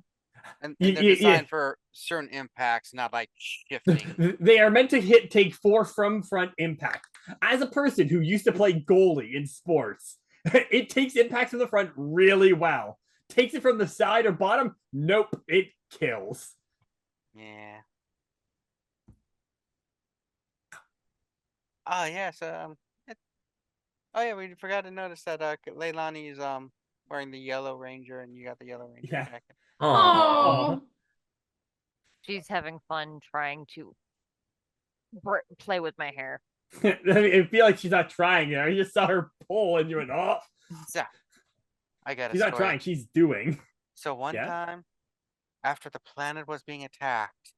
And Y- they're y- designed yeah. for certain impacts, not like shifting. They are meant to take 4 from front impact. As a person who used to play goalie in sports, it takes impacts from the front really well. Takes it from the side or bottom, nope, it kills. Yeah. Oh yes. Oh yeah, we forgot to notice that Leilani's wearing the yellow ranger, and you got the yellow ranger Yeah. jacket. Oh, She's having fun trying to play with my hair. I feel like she's not trying there. You just saw her pull and you went, oh. So, I got a She's not story. trying, she's doing. So one Yeah? time, after the planet was being attacked,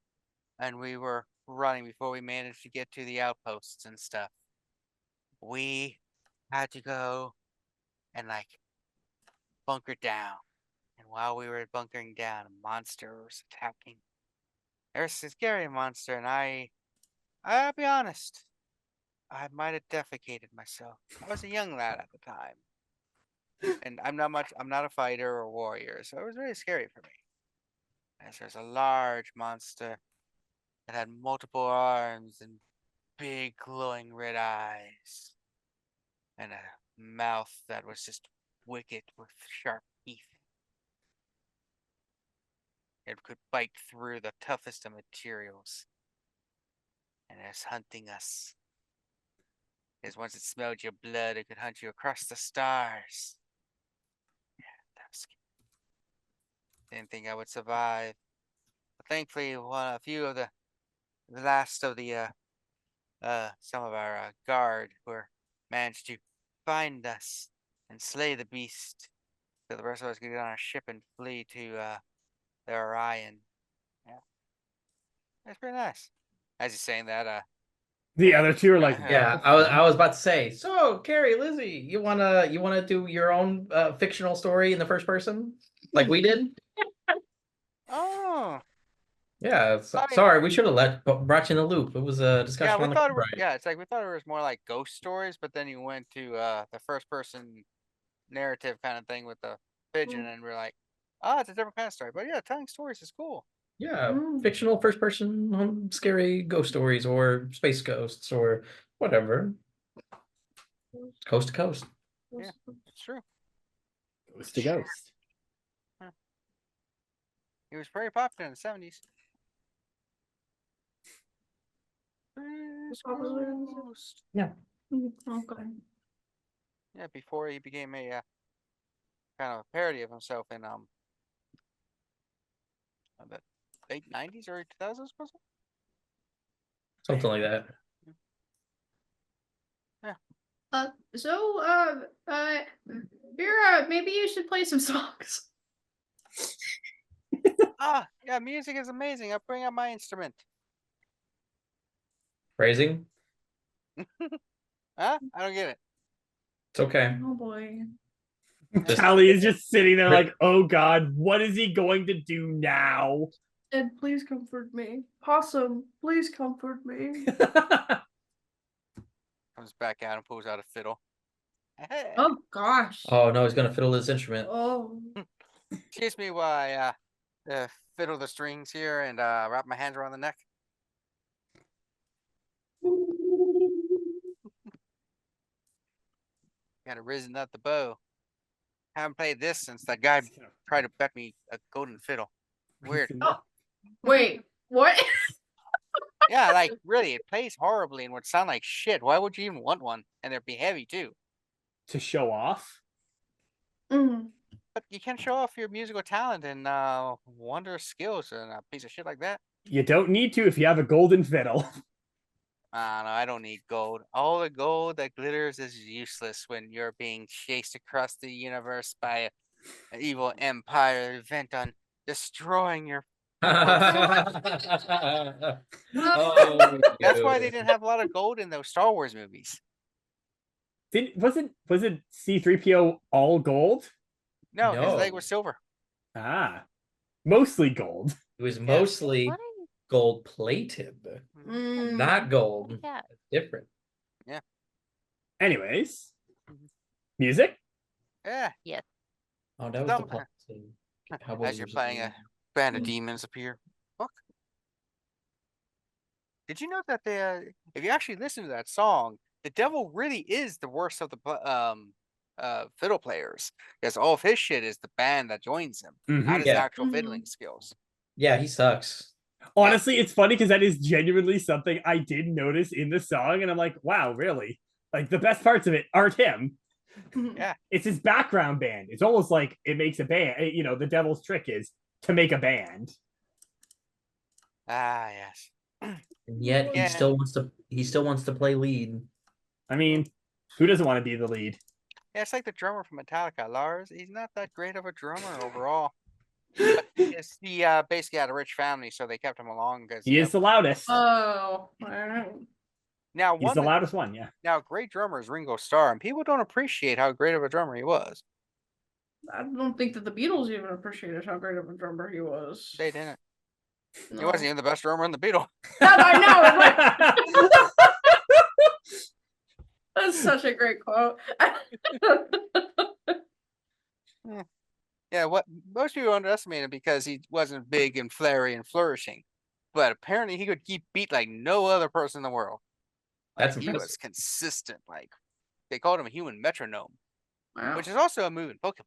and we were running before we managed to get to the outposts and stuff, we had to go and like bunker down. And while we were bunkering down, a monster was attacking. It was a scary monster, and I'll be honest, I might have defecated myself. I was a young lad at the time. And I'm not a fighter or warrior, so it was really scary for me. As there's a large monster that had multiple arms and big glowing red eyes. And a mouth that was just wicked with sharp teeth. It could bite through the toughest of materials. And it's hunting us. Because once it smelled your blood, it could hunt you across the stars. Yeah, that was scary. Didn't think I would survive. But thankfully, a few of the last of the some of our guard were managed to find us and slay the beast. So the rest of us could get on a ship and flee to the Orion. Yeah, that's pretty nice. As he's saying that, The other two are like, yeah. I was about to say. So, Carrie, Lizzie, you wanna do your own fictional story in the first person, like we did? oh, Yeah. I mean, Sorry, we should have brought you in the loop. It was a discussion yeah, we on the thought right. yeah, it's like we thought it was more like ghost stories, but then you went to the first person narrative kind of thing with the pigeon, and we're like, oh, it's a different kind of story. But yeah, telling stories is cool. Yeah, fictional first person scary ghost stories or space ghosts or whatever. Coast to coast. Yeah, it's true. ghost to ghost. He was very popular in the 70s. Yeah. Okay. Yeah, before he became a kind of a parody of himself in the late 90s or 2000s, was it? Something like that. Vera, maybe you should play some songs. Yeah, music is amazing. I'll bring out my instrument. Phrasing? Huh? I don't get it. It's okay. Oh boy. Callie is just sitting there like, oh god, what is he going to do now? Ed, please comfort me. Possum, please comfort me. Comes back out and pulls out a fiddle. Oh gosh. Oh no, he's gonna fiddle his instrument. Oh. Excuse me while I fiddle the strings here and wrap my hands around the neck. Gotta risen up the bow. Haven't played this since that guy tried to bet me a golden fiddle. Weird. Wait, what? Yeah, like really, it plays horribly and would sound like shit. Why would you even want one? And they'd be heavy too. to show off. Mhm. But you can show off your musical talent and wondrous skills and a piece of shit like that. You don't need to if you have a golden fiddle. No, I don't need gold. All the gold that glitters is useless when you're being chased across the universe by an evil empire bent on destroying your. Oh, That's why they dude. didn't have a lot of gold in those Star Wars movies. Was it C-3PO all gold? No, his leg No. was silver. Ah, mostly gold. It was mostly What are you? gold plated, Mm. not gold. Yeah. Different. Anyways, music. Yeah, Oh, that was Some- the plot scene. Cowboy as you're versus playing a Indians. band of demons appear. Fuck. Did you know that if you actually listen to that song, the devil really is the worst of the fiddle players, because all of his shit is the band that joins him, not his Yeah. actual Mhm. fiddling skills. Yeah, he sucks. Honestly, it's funny because that is genuinely something I did notice in the song, and I'm like, wow, really? Like the best parts of it aren't him. Yeah. It's his background band. It's almost like it makes a band. You know, the devil's trick is to make a band. Ah, yes. And yet Yeah. he still wants to play lead. I mean, who doesn't want to be the lead? Yeah, it's like the drummer from Metallica, Lars. He's not that great of a drummer overall. But he basically had a rich family, so they kept him along because He is the loudest. Oh, I don't know. now He's the loudest one, yeah. Now, great drummer is Ringo Starr, and people don't appreciate how great of a drummer he was. I don't think that the Beatles even appreciated how great of a drummer he was. They didn't. He No. wasn't even the best drummer in the Beatles. I know. That's such a great quote. Yeah, what most people underestimate him because he wasn't big and flary and flourishing, but apparently he could keep beat like no other person in the world. That's He impressive. was consistent. Like they called him a human metronome, Wow. which is also a move in Pokemon.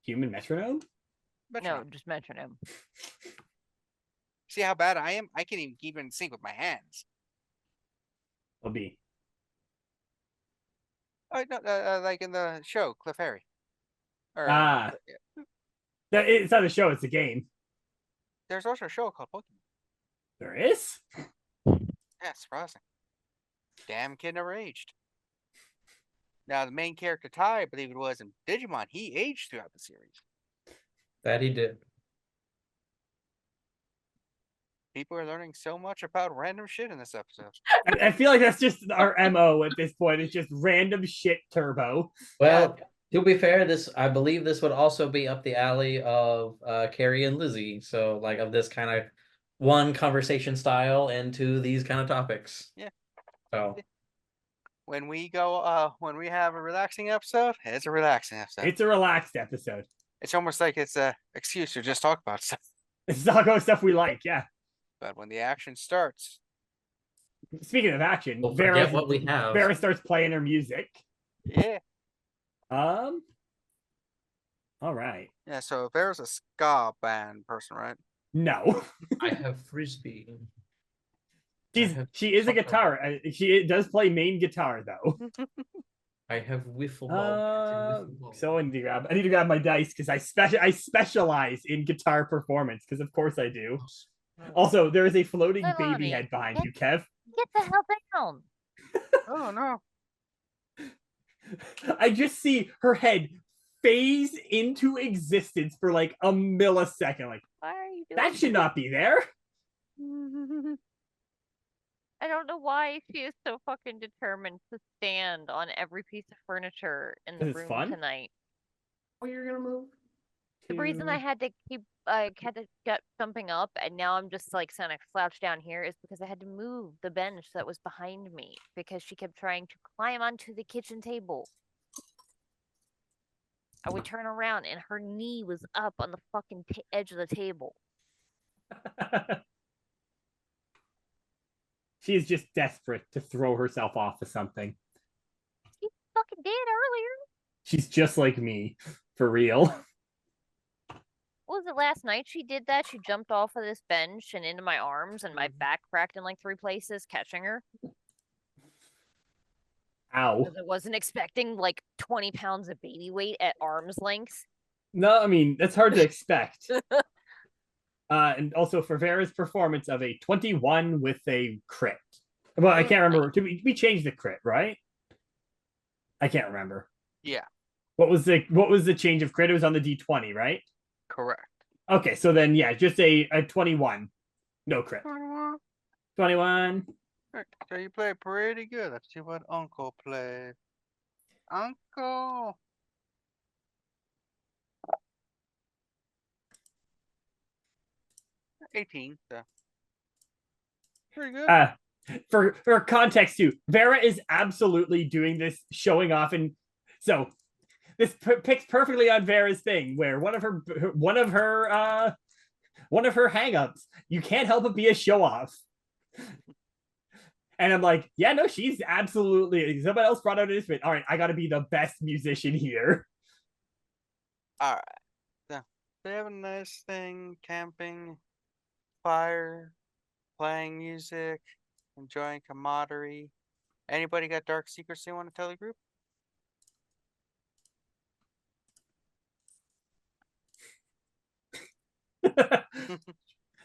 Human metronome? No, Metronome. just metronome. See how bad I am? I can't even keep in sync with my hands. Will be. Oh, no, like in the show Cliff Harry. Or, Ah. It's not a show, it's a game. there's also a show called Pokemon. There is? Yeah, surprising. Damn kid never aged. Now the main character Ty, I believe it was in Digimon, he aged throughout the series. That he did. People are learning so much about random shit in this episode. I feel like that's just our MO at this point. It's just random shit turbo. Well, to be fair, I believe this would also be up the alley of Carrie and Lizzie. So like of this kind of one conversation style and two these kind of topics. Yeah. So When we have a relaxing episode, it's a relaxing episode. It's a relaxed episode. It's almost like it's a excuse to just talk about stuff. It's talk about stuff we like, yeah. But when the action starts, Speaking of action, we'll Vera, forget what we have. Vera starts playing her music. yeah. All right. Yeah, so Vera's a ska band person, right? No. I have frisbee. She is a guitar. She does play main guitar though. I have wiffle ball. So I need to grab my dice because I specialize in guitar performance because of course I do. Also, there is a floating baby Melanie, head behind you, Kev. Get the hell down. Oh no. I just see her head phase into existence for like a millisecond. Like Why are you doing that should not be there. I don't know why she is so fucking determined to stand on every piece of furniture in the 'Cause it's room fun? tonight. Oh, you're gonna move? The reason I had to get something up and now I'm just like kind of slouched down here is because I had to move the bench that was behind me because she kept trying to climb onto the kitchen table. I would turn around and her knee was up on the fucking edge of the table. She is just desperate to throw herself off of something. She fucking did earlier. She's just like me, for real. What was it last night she did that? She jumped off of this bench and into my arms and my back cracked in like 3 places catching her. Ow. Because I wasn't expecting like 20 pounds of baby weight at arm's length. No, I mean, that's hard to expect. And also for Vera's performance of a 21 with a crit. Well, I can't remember. We changed the crit, right? I can't remember. Yeah, What was the change of crit? It was on the D20, right? correct. Okay, so then yeah, just a 21. No crit. 21. 21. So you play pretty good. Let's see what Uncle played. Uncle. $18. So pretty good. For context too, Vera is absolutely doing this, showing off, and so this picks perfectly on Vera's thing, where one of her hangups, you can't help but be a show off. And I'm like, yeah, no, she's absolutely. Somebody else brought out an instrument. All right, I got to be the best musician here. All right. So they have a nice thing: camping, fire, playing music, enjoying camaraderie. Anybody got dark secrets they want to tell the group?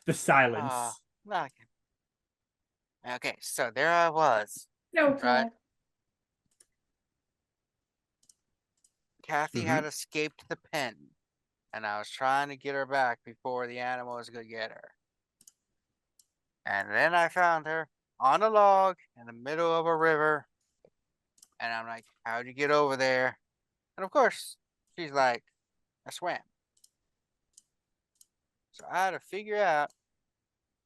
The silence. Not again. Okay, so there I was. No Right. problem. Kathy had escaped the pen, and I was trying to get her back before the animals could get her. And then I found her on a log in the middle of a river. And I'm like, how'd you get over there? And of course, she's like, I swam. So I had to figure out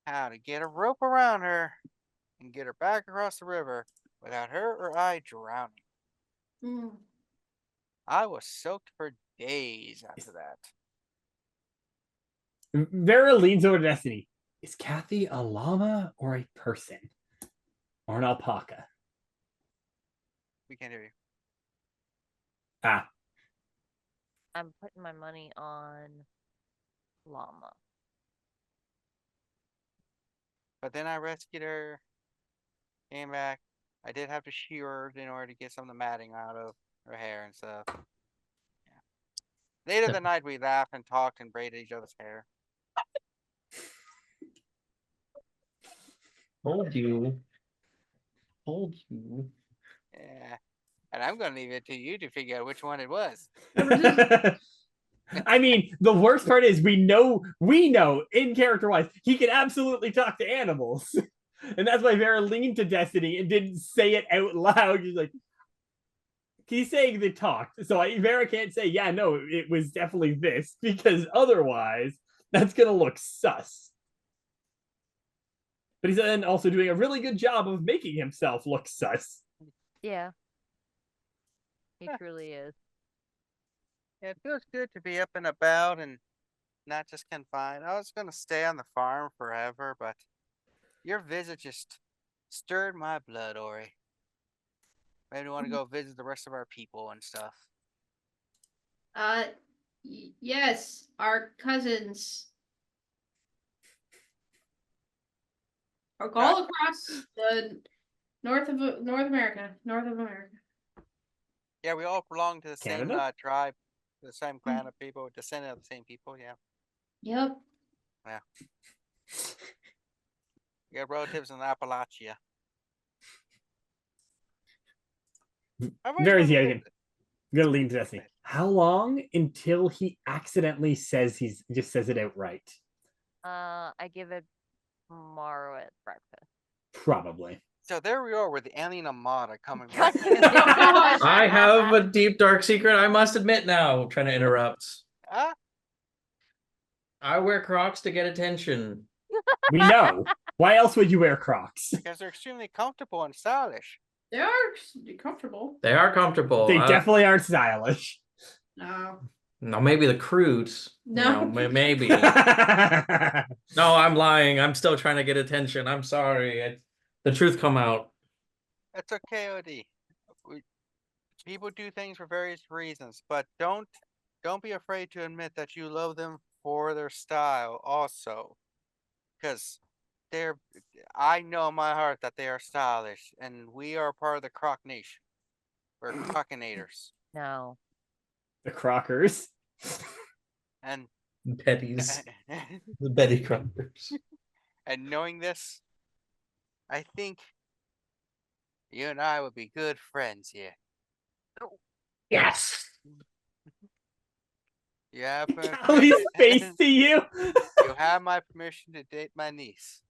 how to get a rope around her and get her back across the river without her or I drowning. Mm. I was soaked for days after that. Vera leans over to Destiny. Is Kathy a llama or a person? Or an alpaca? We can't hear you. Ah. I'm putting my money on llama. But then I rescued her, came back. I did have to shear her in order to get some of the matting out of her hair and stuff. Yeah. Later that night, we laughed and talked and braided each other's hair. Told you. Told you. Yeah. And I'm going to leave it to you to figure out which one it was. I mean, the worst part is we know in character wise, he can absolutely talk to animals. And that's why Vera leaned to Destiny and didn't say it out loud. He's like, he's saying they talked. So Vera can't say, yeah, no, it was definitely this, because otherwise that's going to look sus. But he's then also doing a really good job of making himself look sus. Yeah. He truly is. Yeah, it feels good to be up and about and not just confined. I was going to stay on the farm forever, but your visit just stirred my blood, Ori. Made me want to go visit the rest of our people and stuff. Yes, our cousins. Are all across the North America. Yeah, we all belong to the Canada? same tribe, the same clan of people, descendant of the same people. Yeah, Yep. we got relatives in Appalachia. Very again. I'm gonna lean to Destiny. How long until he accidentally says just says it outright? I give it tomorrow at breakfast. Probably. So there we are with the alien armada coming back. I have a deep dark secret. I must admit now. Trying to interrupt. I wear Crocs to get attention. We know. Why else would you wear Crocs? Because they're extremely comfortable and stylish. They are comfortable. They are comfortable. They definitely aren't stylish. No. No, maybe the crudes. No. Maybe. No, I'm lying. I'm still trying to get attention. I'm sorry. The truth come out. That's okay, OD. People do things for various reasons, but don't be afraid to admit that you love them for their style also. Because I know in my heart that they are stylish, and we are part of the Croc Nation. We're crockinators. No. The Crockers. And Betty's. The Betty Crockers. and knowing this, I think you and I would be good friends here. Yes. You have Callie's face to you. you have my permission to date my niece.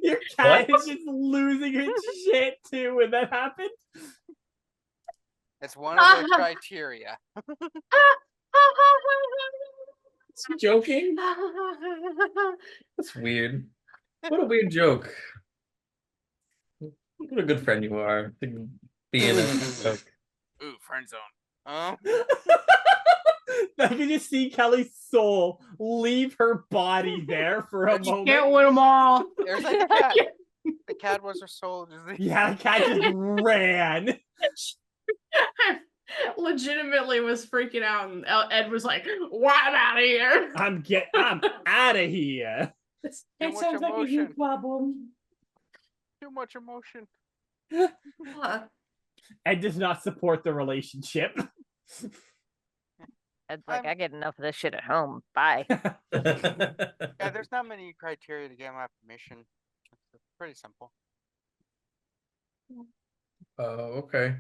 Your cat is just losing her shit too when that happened. It's one of the criteria. Is he joking? That's weird. What a weird joke. What a good friend you are. Being a joke. Ooh, friend zone. Oh, I can just see Kelly's soul leave her body there for a You moment. can't win them all. there's like a cat. The cat was her soul. Yeah, the cat just ran. Legitimately was freaking out, and Ed was like, "What out of here?" I'm out of here. It sounds like a huge problem. Too much emotion. Ed does not support the relationship. It's like, I get enough of this shit at home. Bye. Yeah, there's not many criteria to get my permission. It's pretty simple. Oh, okay.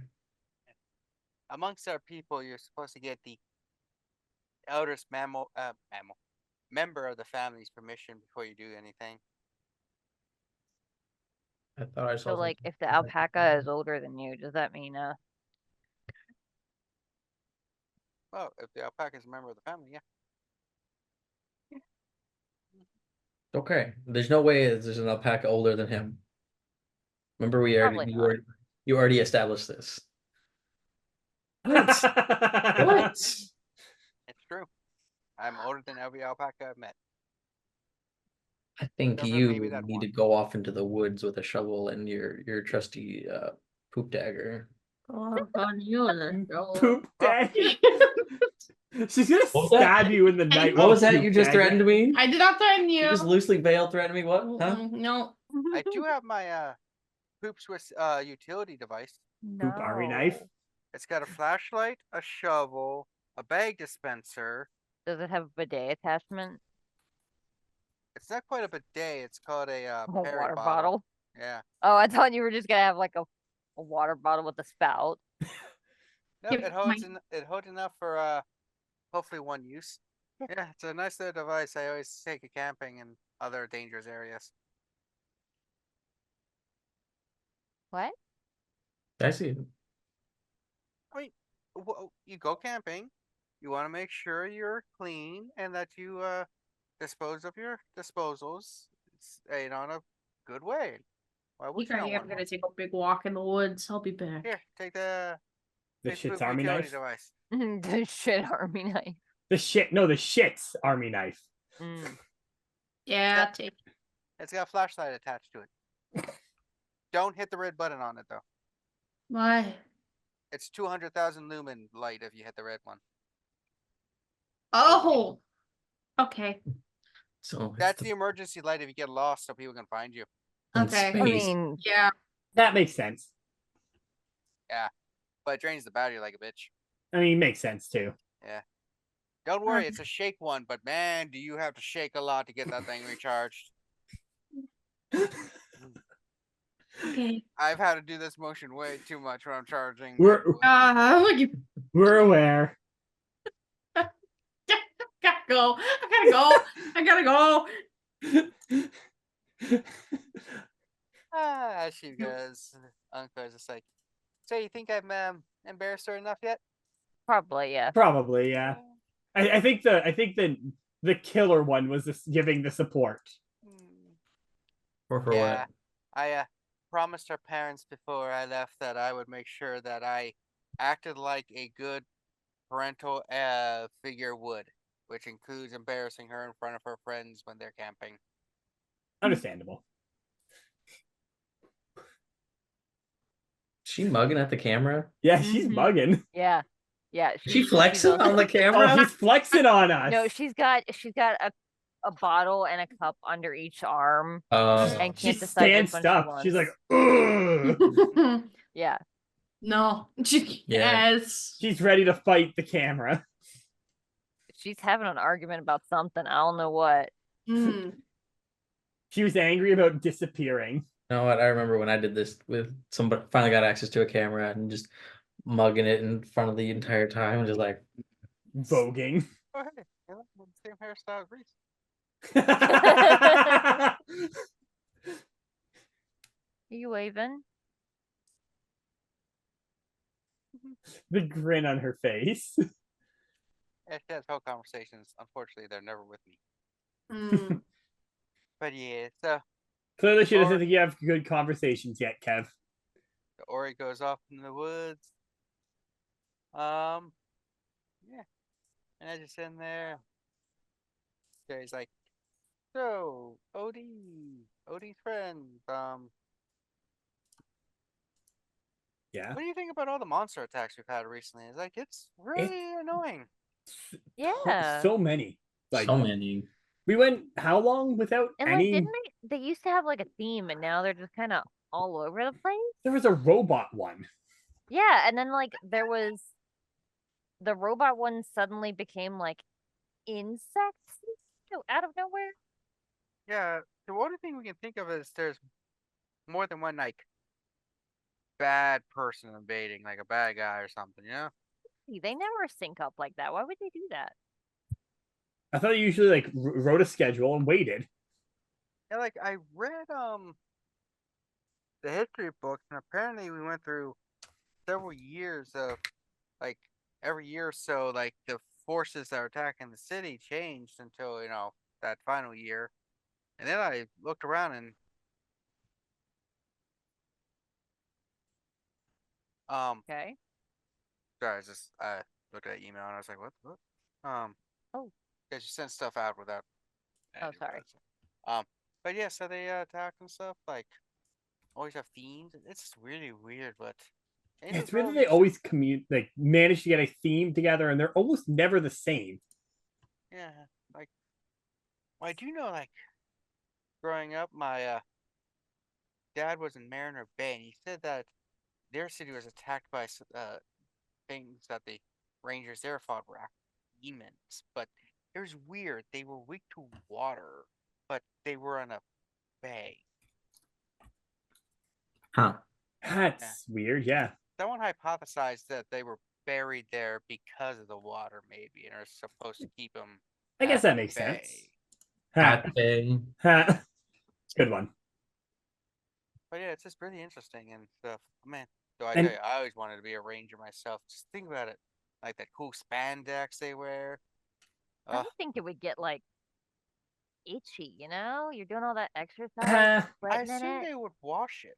Amongst our people, you're supposed to get the eldest member of the family's permission before you do anything. I thought I saw. So, like, if the alpaca is older than you, does that mean, Well, if the alpaca is a member of the family, yeah. Okay, there's no way there's an alpaca older than him. Remember, Probably not. you already established this. What? What? It's true. I'm older than every alpaca I've met. I think Except for you maybe that need one. to go off into the woods with a shovel and your trusty poop dagger. Poop dagger. She's gonna What was that? stab you in the night. What with was that poop you just dagger. threatened me? I did not threaten you. You just loosely veiled threatened me. What? Huh? No. I do have my poop Swiss utility device. Poop army knife. No. It's got a flashlight, a shovel, a bag dispenser. Does it have a bidet attachment? It's not quite a bidet. It's called a A Perry water bottle. bottle? Yeah. Oh, I thought you were just gonna have like a water bottle with a spout. No, Give it holds enough for hopefully one use. Yeah, it's a nice little device. I always take it camping in other dangerous areas. What? I see. You go camping. You want to make sure you're clean and that you dispose of your disposals in a good way. Why would you not I'm want gonna one? take a big walk in the woods. I'll be back. Here, take the shit's poop army utility knife. device. The shit army knife. The shit's army knife. Mm. Yeah, take. It's got a flashlight attached to it. Don't hit the red button on it though. Why? It's 200,000 lumen light if you hit the red one. Oh. Okay. So That's the emergency light if you get lost so people can find you. in Okay. I space. mean, Yeah. That makes sense. But it drains the battery like a bitch. I mean, makes sense too. Don't worry, it's a shake one, but man, do you have to shake a lot to get that thing recharged. Okay. I've had to do this motion way too much when I'm charging. We're Look, we're aware. gotta go. I gotta go. As she goes, Uncle is just like, so you think I'm embarrassed her enough yet? probably, yeah. Probably, yeah. I think the killer one was just giving the support. Or for Yeah, what? I promised her parents before I left that I would make sure that I acted like a good parental figure would, which includes embarrassing her in front of her friends when they're camping. Understandable. She mugging at the camera? Yeah, she's Mhm. bugging. Yeah. Yeah. She flexing on the Oh, camera? she's flexing on us. No, she's got a a bottle and a cup under each arm and She can't decide which stands one she up. wants. She's like, ugh. Yeah. No. Yeah. Yes. She's ready to fight the camera. She's having an argument about something. I don't know what. Mm. She was angry about disappearing. You know what? I remember when I did this with somebody, finally got access to a camera and just mugging it in front of the entire time, just like, Voguing. Oh, hey, you know, same hairstyle as Reese. Are you waving? The grin on her face. Yeah, she has whole conversations. Unfortunately, they're never with me. Mm. But yeah, so Clearly, she doesn't Or- think you have good conversations yet, Kev. Ori goes off in the woods. Yeah, and I just sitting there. He's like, so Odie's friend. Yeah. What do you think about all the monster attacks we've had recently? It's like it's really annoying. Yeah. So many. Like, so many. we went how long without And any? like, didn't they used to have like a theme and now they're just kind of all over the place? There was a robot one. Yeah, and then like there was the robot one suddenly became like insects out of nowhere. Yeah, the only thing we can think of is there's more than one like bad person invading, like a bad guy or something, you know? They never sync up like that. Why would they do that? I thought they usually like wrote a schedule and waited. Yeah, like I read the history books, and apparently we went through several years of like every year or so, like the forces that were attacking the city changed until that final year, and then I looked around and Okay. sorry, I looked at email and I was like, what? Oh. Because you sent stuff out without. I Oh, didn't sorry. realize it. But yeah, so they attack and stuff like always have themes. It's just really weird, but It's really they always like manage to get a theme together, and they're almost never the same. Yeah, like well, I do know like growing up, my dad was in Mariner Bay, and he said that their city was attacked by things that the Rangers there fought were actually demons. But it was weird. They were weak to water, but they were in a bay. Huh. That's weird. Yeah. Someone hypothesized that they were buried there because of the water, maybe, and are supposed to keep them. I guess that makes sense. Ha, Hat thing. ha. Good one. But yeah, it's just really interesting and stuff. Man, so I And- tell you, I always wanted to be a ranger myself. Just think about it, like that cool spandex they wear. I would think it would get like itchy, you know? You're doing all that exercise, I sweating in assume it. they would wash it.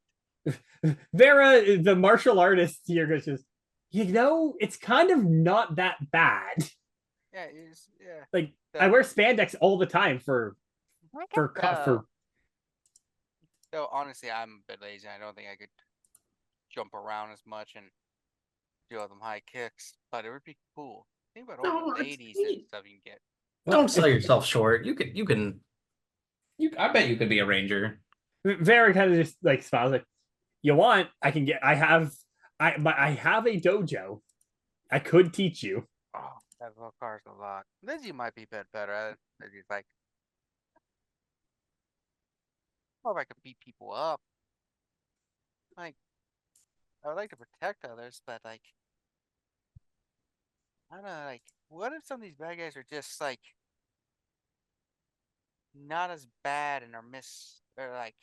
Vera, the martial artist here, goes just, it's kind of not that bad. Yeah, yeah. Like I wear spandex all the time for I guess so. So honestly, I'm a bit lazy. I don't think I could jump around as much and do all them high kicks, but it would be cool. Think about all No, the it's ladies and neat. stuff you can get. Don't sell yourself short. I bet you could be a ranger. Vera kind of just like smiles, like, "You want? I have a dojo. I could teach you." Oh, that requires a lot. Lizzie might be a bit better at it. Lizzie's like, oh, if I could beat people up. Like, I would like to protect others, but like, I don't know. Like, what if some of these bad guys are just like not as bad and are or like,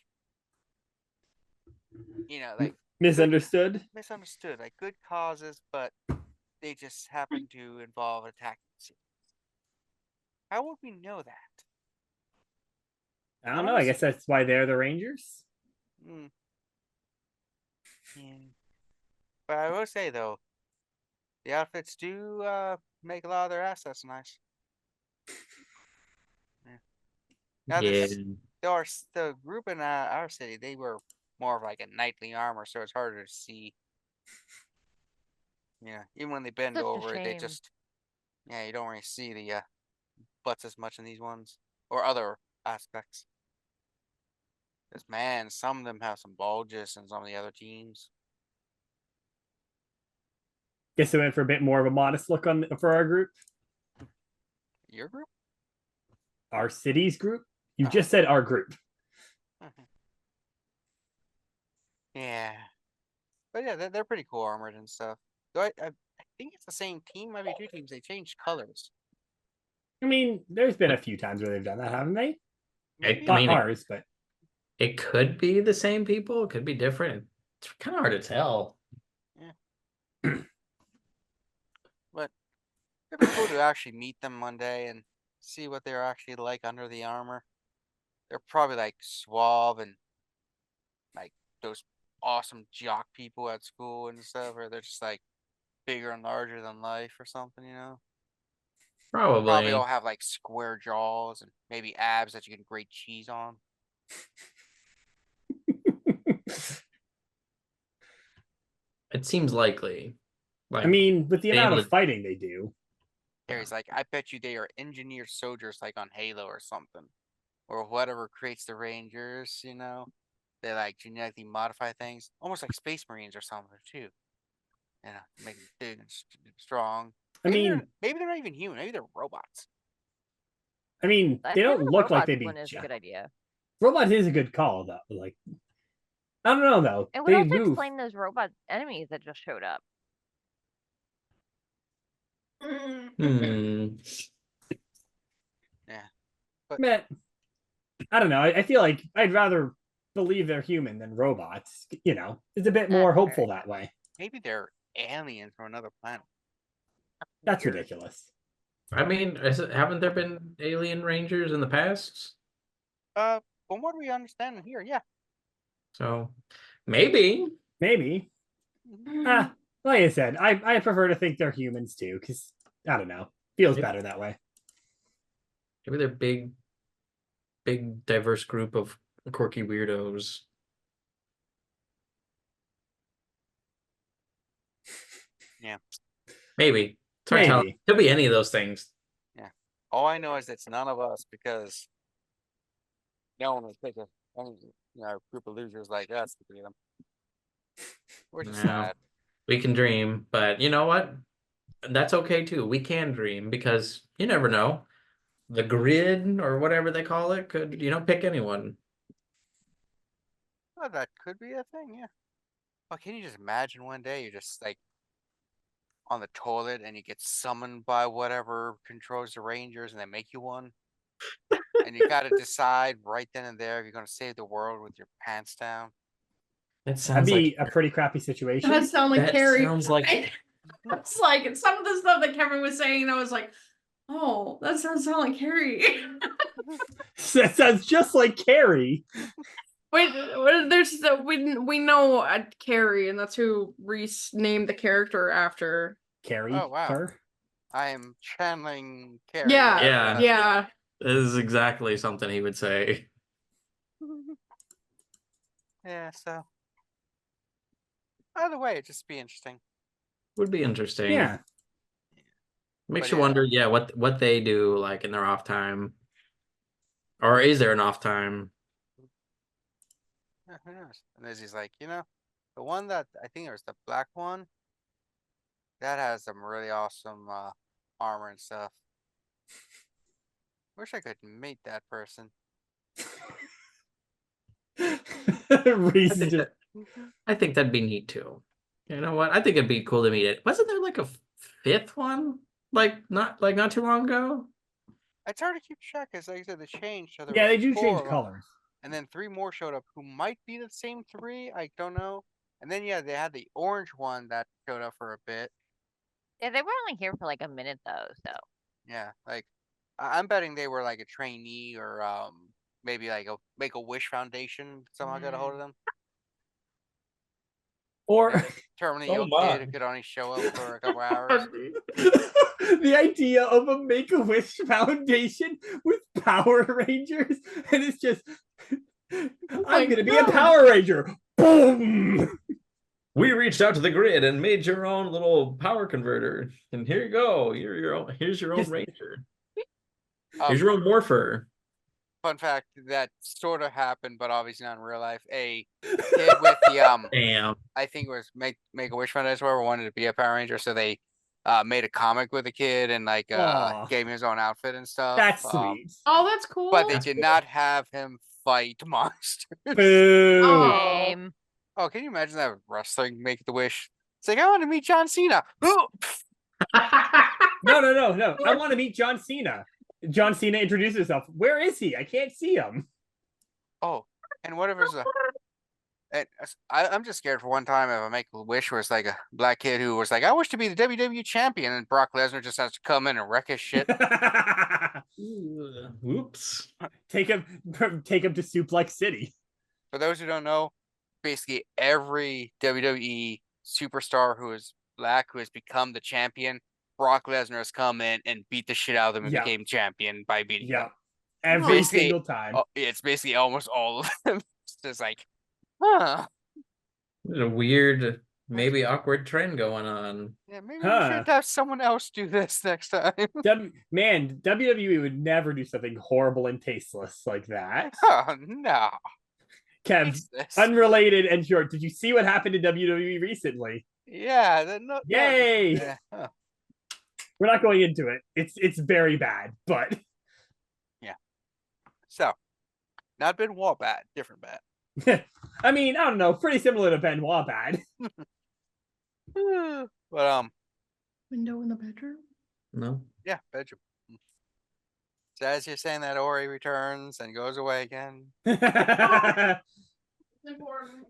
like Misunderstood. misunderstood, like good causes, but they just happen to involve attacking cities. How would we know that? I don't know. I guess that's why they're the Rangers. Yeah. But I will say though, the outfits do make a lot of their assets nice. Yeah. Now the group in our city, they were more of like a knightly armor, so it's harder to see. Yeah, even when they bend Such a over, they shame. just you don't really see the butts as much in these ones. or other aspects. Because man, some of them have some bulges and some of the other teams. Guess I went for a bit more of a modest look for our group. Your group? Our city's group? You Oh. just said our group. Yeah. But yeah, they're pretty cool armored and stuff. Though I think it's the same team, maybe two teams. They changed colors. I mean, there's been a few times where they've done that, haven't they? Maybe. Not mean, ours, but It could be the same people. It could be different. It's kind of hard to tell. But it'd be cool to actually meet them one day and see what they're actually like under the armor. They're probably like suave and like those awesome jock people at school and stuff, or they're just like bigger and larger than life or something, you know? Probably Probably. all have like square jaws and maybe abs that you can grate cheese on. It seems likely. Like, I mean, with the be amount able of to- fighting they do, Harry's like, I bet you they are engineered soldiers like on Halo or something. Or whatever creates the Rangers, you know? They like genetically modify things. Almost like Space Marines or something too. You know, make them big and strong. I Maybe mean, maybe they're not even human, maybe they're robots. I mean, I they feel don't the look like robots they'd be. one is a good idea. Robot is a good call, though. Like, I don't know though. It would They also move. explain those robot enemies that just showed up. Hmm. Meh. I don't know. I feel like I'd rather believe they're human than robots. You know, it's a bit more That's fair. hopeful that way. Maybe they're aliens from another planet. That's Weird. ridiculous. I mean, haven't there been alien rangers in the past? From what we understand here, yeah. So maybe. Maybe. Ah, like I said, I prefer to think they're humans too, because I don't know, feels Yeah. better that way. Maybe they're big diverse group of quirky weirdos. Yeah. Maybe. It's hard to tell. Maybe. Could be any of those things. All I know is it's none of us because no one would pick a group of losers like us to beat them. We're just No. sad. We can dream, but you know what? That's okay too. We can dream because you never know. The grid or whatever they call it could, pick anyone. Well, that could be a thing, yeah. Well, can you just imagine one day you're just like on the toilet and you get summoned by whatever controls the Rangers and they make you one? And you got to decide right then and there if you're going to save the world with your pants down. That That'd sounds be like a pretty crappy situation. That sound like that Carrie. sounds like It's like some of the stuff that Kevin was saying. I was like, oh, that sounds like Carrie. That sounds just like Carrie. Wait, there's we know Carrie, and that's who Reese named the character after. Carrie. Oh, wow. Her. I am channeling Carrie. Yeah, Yeah. yeah. this is exactly something he would say. Yeah, so. Either way, it'd just be interesting. Would be interesting. Yeah. Makes But you yeah. wonder, what they do like in their off time. Or is there an off time? Yeah, who knows? And Izzy's like, the one that I think it was the black one, that has some really awesome armor and stuff. Wish I could meet that person. Reese just I think that'd be neat too. You know what? I think it'd be cool to meet it. Wasn't there like a fifth one? Not too long ago? It's hard to keep track because, like I said, they changed. So there yeah, was they do 4 change of 'em, colors. and then 3 more showed up who might be the same 3. I don't know. And then they had the orange one that showed up for a bit. Yeah, they were only here for like a minute though, so Yeah, like I'm betting they were like a trainee or maybe like a Make-A-Wish Foundation somehow got a hold of them. Or Terminally Oh ill my. kid who could only show up for a couple hours. the idea of a Make-A-Wish Foundation with Power Rangers, and it's just I'm gonna be a Power Ranger. Boom! We reached out to the grid and made your own little power converter. And here you go. Here's your own Just- ranger. Um, Here's your own morpher. fun fact that sort of happened, but obviously not in real life. A kid with the Damn. I think it was Make a Wish Foundation whoever wanted to be a Power Ranger, so they made a comic with a kid and like Aw. gave him his own outfit and stuff. That's sweet. Oh, that's cool. But they That's did cool. not have him fight monsters. Boo. Oh. Same. Oh, can you imagine that with wrestling Make the Wish? It's like I want to meet John Cena. Ooh! No. I want to meet John Cena. John Cena introduces himself. Where is he? I can't see him. Oh, and whatever's I'm just scared for one time if I Make a Wish where it's like a black kid who was like, I wish to be the WWE champion, and Brock Lesnar just has to come in and wreck his shit. Oops. take him to Suplex City. For those who don't know, basically every WWE superstar who is black who has become the champion, Brock Lesnar has come in and beat the shit out of them and Yeah. became champion by beating Yeah. them. Every Basically, single time. It's basically almost all of them. It's just like, huh. There's a weird, maybe awkward trend going on. Yeah, maybe we Huh. should have someone else do this next time. WWE would never do something horrible and tasteless like that. Oh no. Kev, Fix this. unrelated and short. Did you see what happened to WWE recently? Yeah. Yay! Yeah. Huh. We're not going into it. It's very bad, but So, not Benoit bad, different bad. I mean, I don't know, pretty similar to Benoit bad. But Window in the bedroom. No. yeah, bedroom. So as you're saying that, Ori returns and goes away again. Important.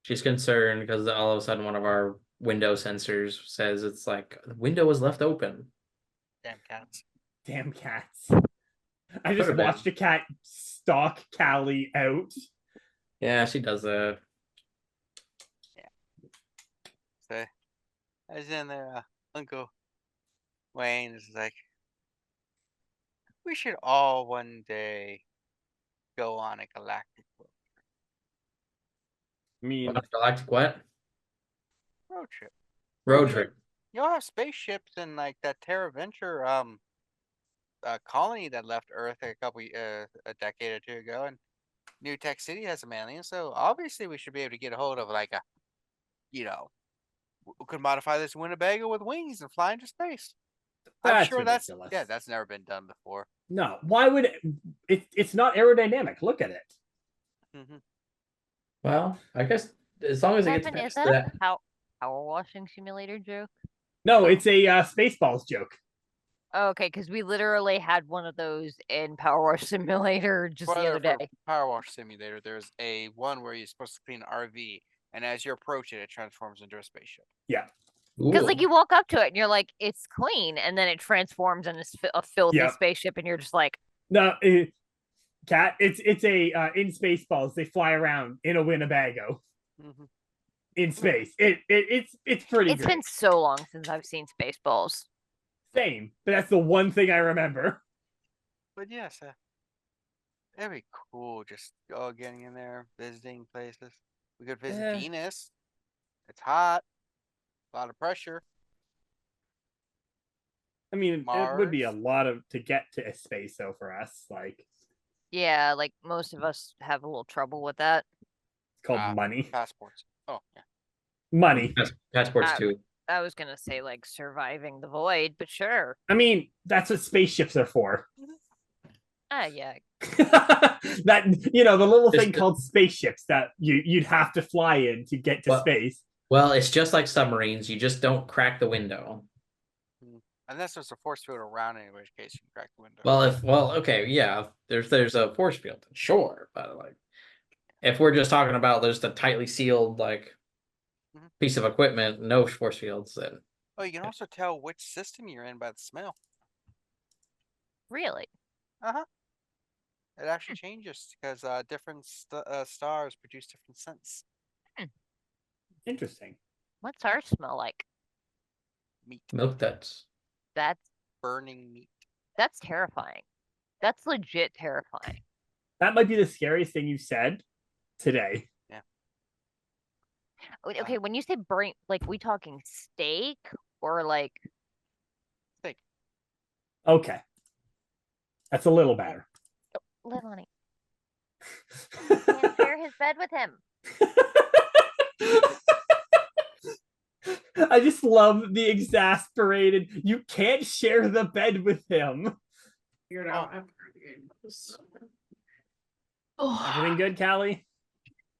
She's concerned because all of a sudden one of our window sensors says it's like the window was left open. Damn cats. Damn cats. I just Could've been. watched a cat stalk Callie out. Yeah, she does that. So as in there, Uncle Wayne is like, we should all one day go on a galactic I mean, Galactic what? road trip. Road trip. You'll have spaceships and like that Terra Venture colony that left Earth a decade or two ago, and New Tech City has some aliens. So obviously we should be able to get a hold of like a, we could modify this Winnebago with wings and fly into space. I'm That's sure ridiculous. that's never been done before. no. Why would it's not aerodynamic? Look at it. Hmm. Well, I guess as long as it gets Kevin, is past that that. a power washing simulator joke? No, it's a Spaceballs joke. Oh, okay, because we literally had one of those in Power Wash Simulator just the Spoiler other for day. Power Wash Simulator, there's a one where you're supposed to clean an RV, and as you approach it, it transforms into a spaceship. Because like Ooh. you walk up to it and you're like, it's clean, and then it transforms and it's a filthy Yep. spaceship, and you're just like, No, cat. It's a in Spaceballs. They fly around in a Winnebago Hmm. in space. It's pretty. it's great. been so long since I've seen Spaceballs. Same, but that's the one thing I remember. But yes, it'd be cool just getting in there, visiting places. We could visit Yeah. Venus. It's hot, a lot of pressure. I mean, it would be a Mars. lot to get to space though for us. Like Yeah, like most of us have a little trouble with that. it's called money. Passports. Oh yeah. Money. Passports Uh, too. I was gonna say like surviving the void, but sure. I mean, that's what spaceships are for. Yeah. That the little thing Just- called spaceships that you'd have to fly in to get to Well- space. Well, it's just like submarines. You just don't crack the window. Unless there's a force field around, in which case you can crack the window. Okay, yeah. There's a force field, sure, but like, if we're just talking about there's the tightly sealed like Mhm. piece of equipment, no force fields, then Oh, you can also tell which system you're in by the smell. Really? It actually changes because different stars produce different scents. Interesting. What's our smell like? Meat, milk duds. That's burning meat. that's terrifying. That's legit terrifying. That might be the scariest thing you said today. Okay, when you say burn, like we talking steak or like Steak. Okay. That's a little better. live on it. Can't share his bed with him. I just love the exasperated. You can't share the bed with him. Figure it out after the game. Everything good, Callie?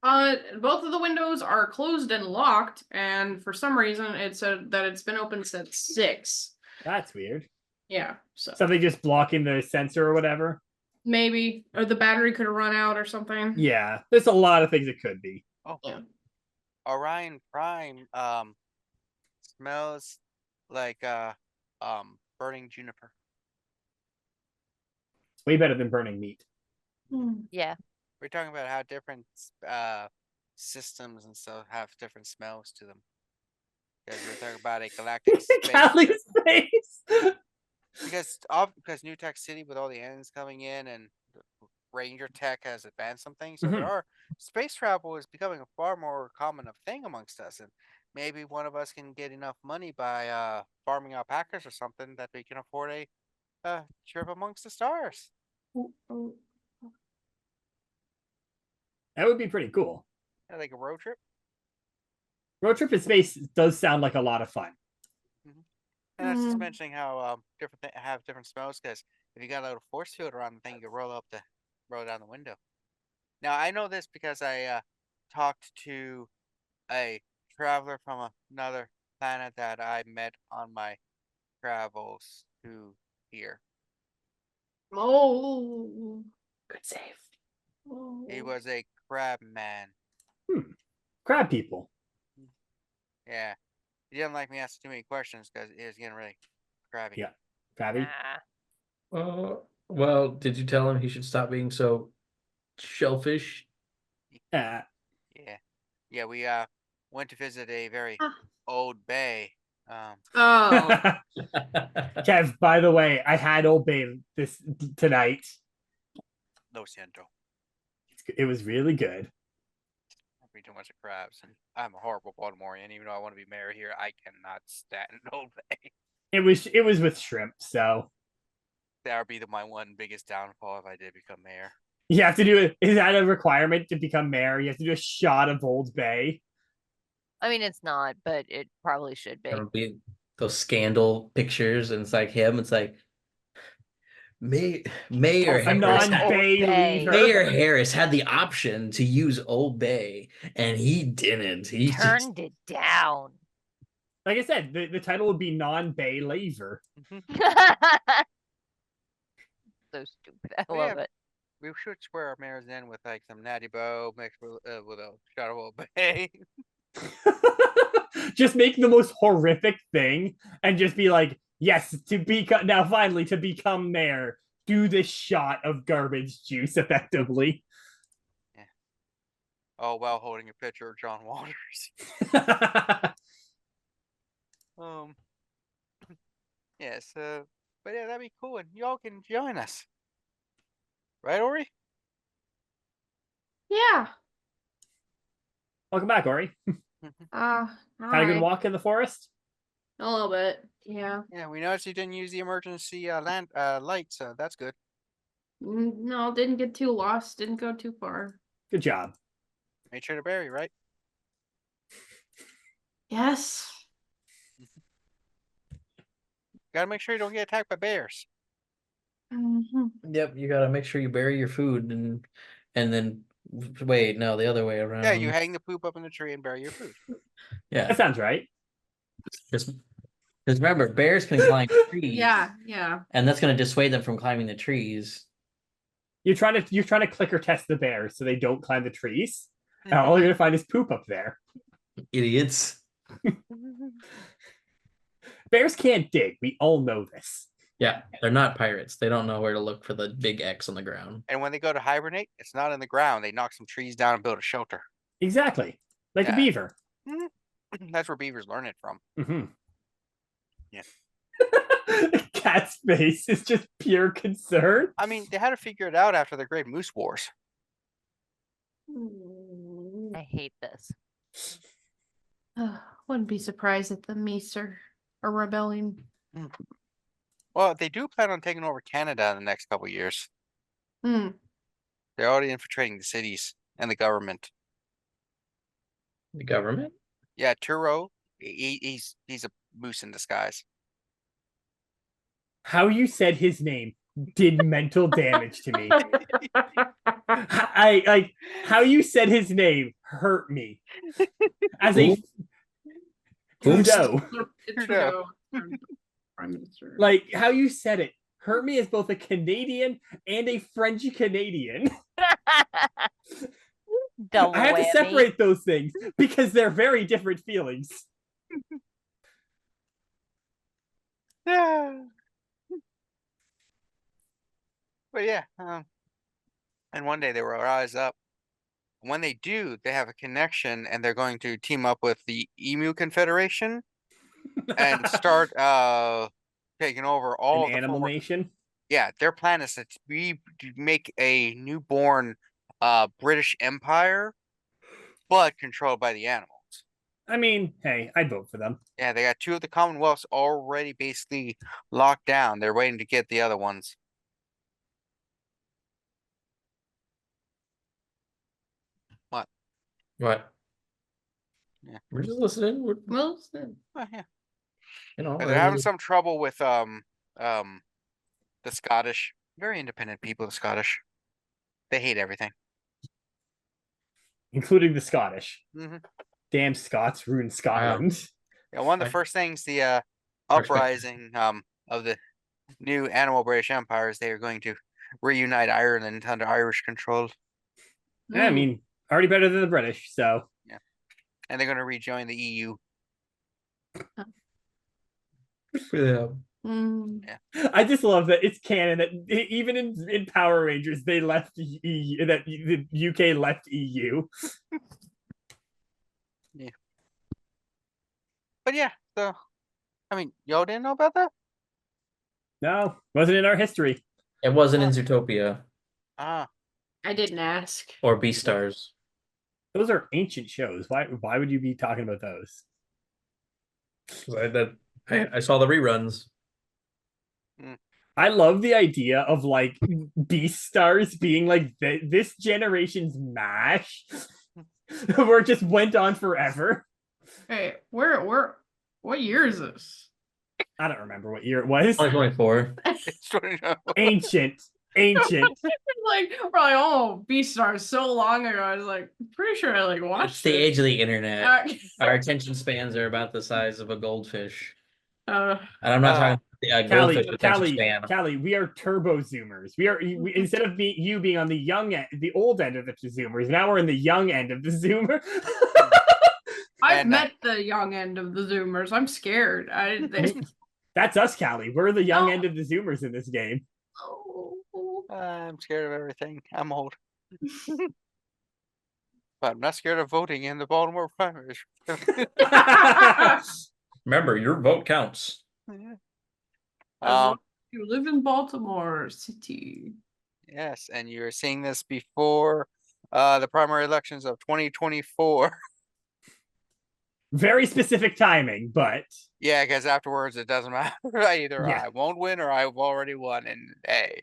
Both of the windows are closed and locked, and for some reason it said that it's been open since 6. That's weird. Yeah, so Something just blocking the sensor or whatever. maybe, or the battery could have run out or something. Yeah, there's a lot of things it could be. Oh, Yeah. Orion Prime smells like burning juniper. It's way better than burning meat. Yeah. We're talking about how different systems and stuff have different smells to them. Because we're talking about a galactic space. Callie's face. Because New Tech City with all the aliens coming in and Ranger Tech has advanced some things, so there are space travel is becoming a far more common of thing amongst us, and maybe one of us can get enough money by farming alpacas or something that we can afford a trip amongst the stars. That would be pretty cool. Yeah, like a road trip. Road trip in space does sound like a lot of fun. And I was just mentioning how have different smells, because if you got a little force field around the thing, you can roll down the window. Now I know this because I talked to a traveler from another planet that I met on my travels to here. Oh, Good save. He was a crab man. Crab people. Yeah. He didn't like me asking too many questions because he was getting really crabby. Yeah. Crabby. Well, did you tell him he should stop being so shellfish? Yeah. We went to visit a very old bay. oh, Kev, by the way, I had Old Bay tonight. No siento. It was really good. I eat too much of crabs, and I'm a horrible Baltimorean. Even though I want to be mayor here, I cannot stand Old Bay. It was with shrimp, so That would be my one biggest downfall if I did become mayor. you have to do it. Is that a requirement to become mayor? You have to do a shot of Old Bay. I mean, it's not, but it probably should be. There would be those scandal pictures, and it's like him. It's like Mayor A Harris. non-Bay Bay. leaver. Mayor Harris had the option to use Old Bay, and he didn't. He just Turned it down. Like I said, the title would be non-Bay leaver. So stupid. I Oh, love yeah. it. We should swear our mayors in with like some natty bow mixed with a shot of Old Bay. Just make the most horrific thing and just be like, yes, to become mayor, do this shot of garbage juice effectively. Oh, while holding a picture of John Waters. Yes, but yeah, that'd be cool, and y'all can join us, right, Ori? yeah. Welcome back, Ori. Had a good walk in the forest? A little bit, yeah. Yeah, we noticed you didn't use the emergency light, so that's good. No, didn't get too lost. Didn't go too far. Good job. Made sure to bury, right? Yes. Gotta make sure you don't get attacked by bears. Yep, you gotta make sure you bury your food and then wait, no, the other way around. Yeah, you hang the poop up in the tree and bury your food. Yeah, That sounds right. because remember, bears can climb trees. Yeah. And that's gonna dissuade them from climbing the trees. You're trying to clicker test the bears so they don't climb the trees. And all you're gonna find is poop up there. Idiots. Bears can't dig. We all know this. Yeah, they're not pirates. They don't know where to look for the big X on the ground. And when they go to hibernate, it's not in the ground. They knock some trees down and build a shelter. Exactly. Like a Yeah. beaver. That's where beavers learn it from. Yeah. Cat's face is just pure concern. I mean, they had to figure it out after the Great Moose Wars. I hate this. Wouldn't be surprised if the Meese are rebelling. Well, they do plan on taking over Canada in the next couple years. They're already infiltrating the cities and the government. The government? Yeah, Turo, he's a moose in disguise. How you said his name did mental damage to me. I like how you said his name hurt me. As a Trudeau, Trudeau, Prime Minister. like how you said it hurt me as both a Canadian and a French Canadian. Double I have to whammy. separate those things because they're very different feelings. Yeah. But yeah, and one day they will rise up. When they do, they have a connection, and they're going to team up with the Emu Confederation and start taking over all An the animal former. nation. Yeah, their plan is to make a newborn British Empire, but controlled by the animals. I mean, hey, I'd vote for them. Yeah, they got 2 of the Commonwealths already basically locked down. They're waiting to get the other ones. What? Yeah. We're just listening. Well, Oh, yeah. You know, They're having some trouble with the Scottish. Very independent people, the Scottish. They hate everything. Including the Scottish. Mm-hmm. Damn Scots ruined Scotland. Yeah, one of the Right. first things the uprising of the new animal British Empire is they are going to reunite Ireland under Irish control, Yeah, I mean, already better than the British, so and they're going to rejoin the E EU. Yeah. I just love that it's canon that even in Power Rangers they left EU, that the UK left EU. Yeah. But yeah, so I mean, y'all didn't know about that? No, wasn't in our history. It wasn't in Zootopia Ah, I didn't ask. or Beastars. Those are ancient shows. Why would you be talking about those? I saw the reruns. I love the idea of like Beast Stars being like this generation's MASH, where it just went on forever. Hey, what year is this? I don't remember what year it was. 2024. it's 29. Ancient. Like we're like, oh, Beastars so long ago. I was like, pretty sure I like It's watched the it. age of the internet. Our Uh, attention spans are about the size of a goldfish. uh, And I'm not talking about the goldfish attention span. Callie, we are turbo zoomers. Instead of you being on the young end, the old end of the zoomers, now we're in the young end of the zoomer. I've And, met the young end of the Zoomers. I'm scared. That's us, Callie. We're the young end of the zoomers in this game. I'm scared of everything. I'm old. But I'm not scared of voting in the Baltimore primaries. Remember, your vote counts. You live in Baltimore City. Yes, and you're seeing this before the primary elections of 2024. Very specific timing, but Yeah, because afterwards it doesn't matter. Either Yeah. I won't win or I've already won. And hey,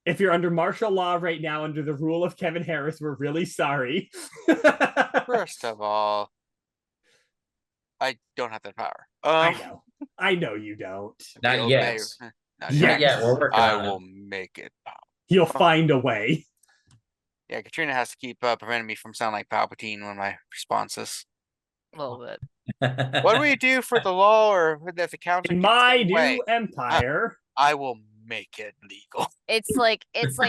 if you're under martial law right now under the rule of Kevin Harris, we're really sorry. first of all, I don't have that power. I know you don't. Not Bill yet. Mayer- Yes. Not Not yet. We're working I on will it. make it. He'll find a way. Yeah, Katrina has to keep preventing me from sounding like Palpatine when my responses. A little bit. What do we do for the law or that the council In keeps my taking new away? empire, I will make it legal. It's like half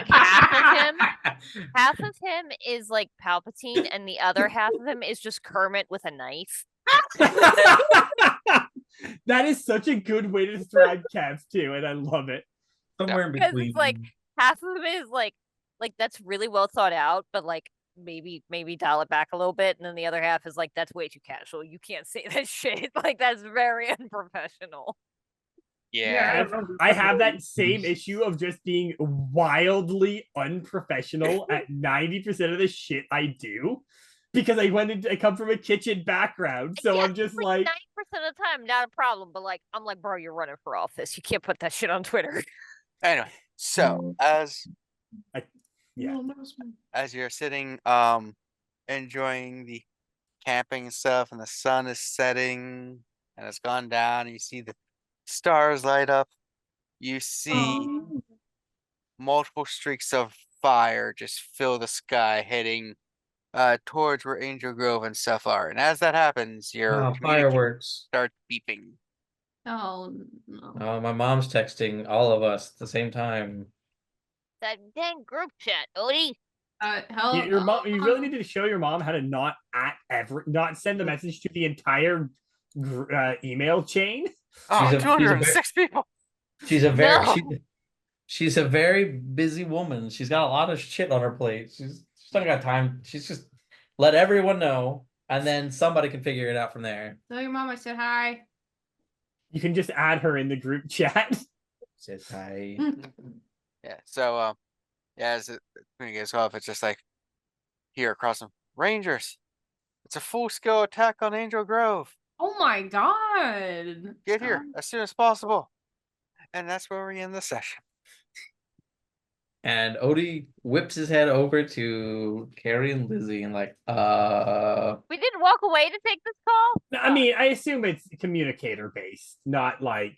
of him is like Palpatine, and the other half of him is just Kermit with a knife. that is such a good way to describe Kev too, and I love it. Somewhere in Because between. it's like half of him is like that's really well thought out, but like maybe dial it back a little bit, and then the other half is like that's way too casual. You can't say that shit. Like that's very unprofessional. Yeah. I have that same issue of just being wildly unprofessional at 90% of the shit I do because I come from a kitchen background. So Yeah, I'm just like like 90% of the time, not a problem. But like I'm like, bro, you're running for office. You can't put that shit on Twitter. Anyway, so as Yeah. as you're sitting, enjoying the camping and stuff, and the sun is setting, and it's gone down, and you see the stars light up. You see multiple streaks of fire just fill the sky, heading towards where Angel Grove and stuff are. And as that happens, your Oh, communicator fireworks. starts beeping. Oh no. Oh, my mom's texting all of us at the same time. That dang group chat, Odie. Hell, Your mom. You really need to show your mom how to not send the message to the entire email chain. Oh, She's a- she's a 206 people. She's a very No. she's a very busy woman. She's got a lot of shit on her plate. She's not got time. She's just let everyone know, and then somebody can figure it out from there. Tell your mom I said hi. You can just add her in the group chat. Says hi. Yeah, so yeah, as it gets off, it's just like here across them. Rangers, it's a full-scale attack on Angel Grove. Oh my god. Get here as soon as possible. And that's where we end the session. And Odie whips his head over to Carrie and Lizzie and like, We didn't walk away to take this call? I mean, I assume it's communicator based, not like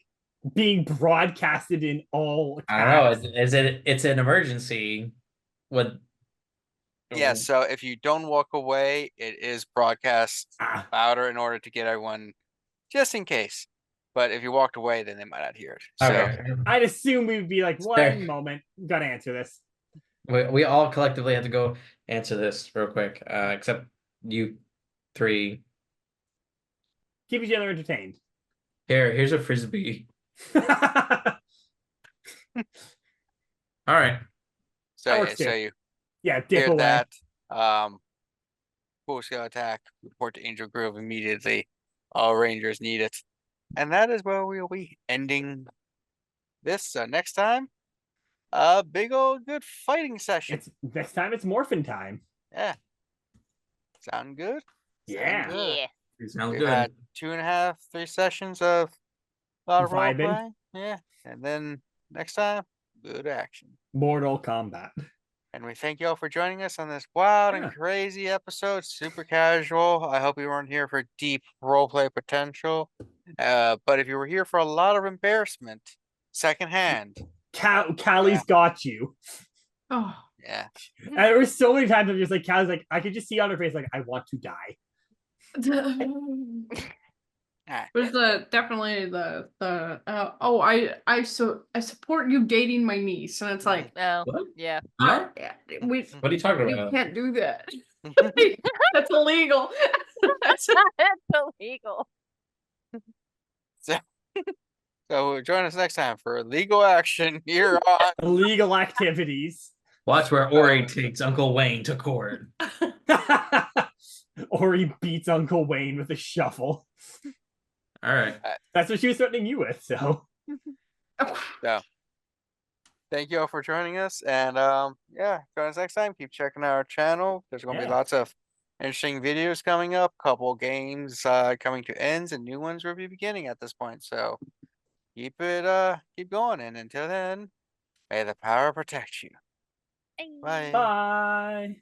being broadcasted in all. I don't know. It's an emergency. With Yeah, so if you don't walk away, it is broadcast Ah. louder in order to get everyone, just in case. But if you walked away, then they might not hear it. So Okay. I'd assume we'd be like, Fair. one moment, gotta answer this. We all collectively have to go answer this real quick, except you three. Keep each other entertained. Here's a frisbee. All right. so That yeah, works too. so you Yeah, dip hear away. that. Full scale attack. Report to Angel Grove immediately. All Rangers need it. And that is where we will be ending this. Next time, a big old good fighting session. It's next time. It's morphin time. Yeah. Sound good? Yeah. Good. Yeah. Sounds We've good. had 2.5, 3 sessions of a lot of role Vibing. play. Yeah. And then next time, good action. Mortal Kombat. And we thank you all for joining us on this wild Yeah. and crazy episode. Super casual. I hope you weren't here for deep roleplay potential. But if you were here for a lot of embarrassment, secondhand, Callie's got you. Oh. yeah. And there were so many times I'm just like, Callie's like, I could just see on her face, like, I want to die. There's definitely the I support you dating my niece, and it's like Oh, What? yeah. Huh? we What are you talking you about? can't do that. That's illegal. That's illegal. So join us next time for legal action here on Illegal activities. Watch where Ori takes Uncle Wayne to court. Or he beats Uncle Wayne with a shuffle. All right. That's what she was threatening you with, so. Thank you all for joining us. And yeah, join us next time. Keep checking out our channel. There's gonna be Yeah. lots of interesting videos coming up, couple games coming to ends, and new ones will be beginning at this point. So keep going. And until then, may the power protect you. Bye. Bye.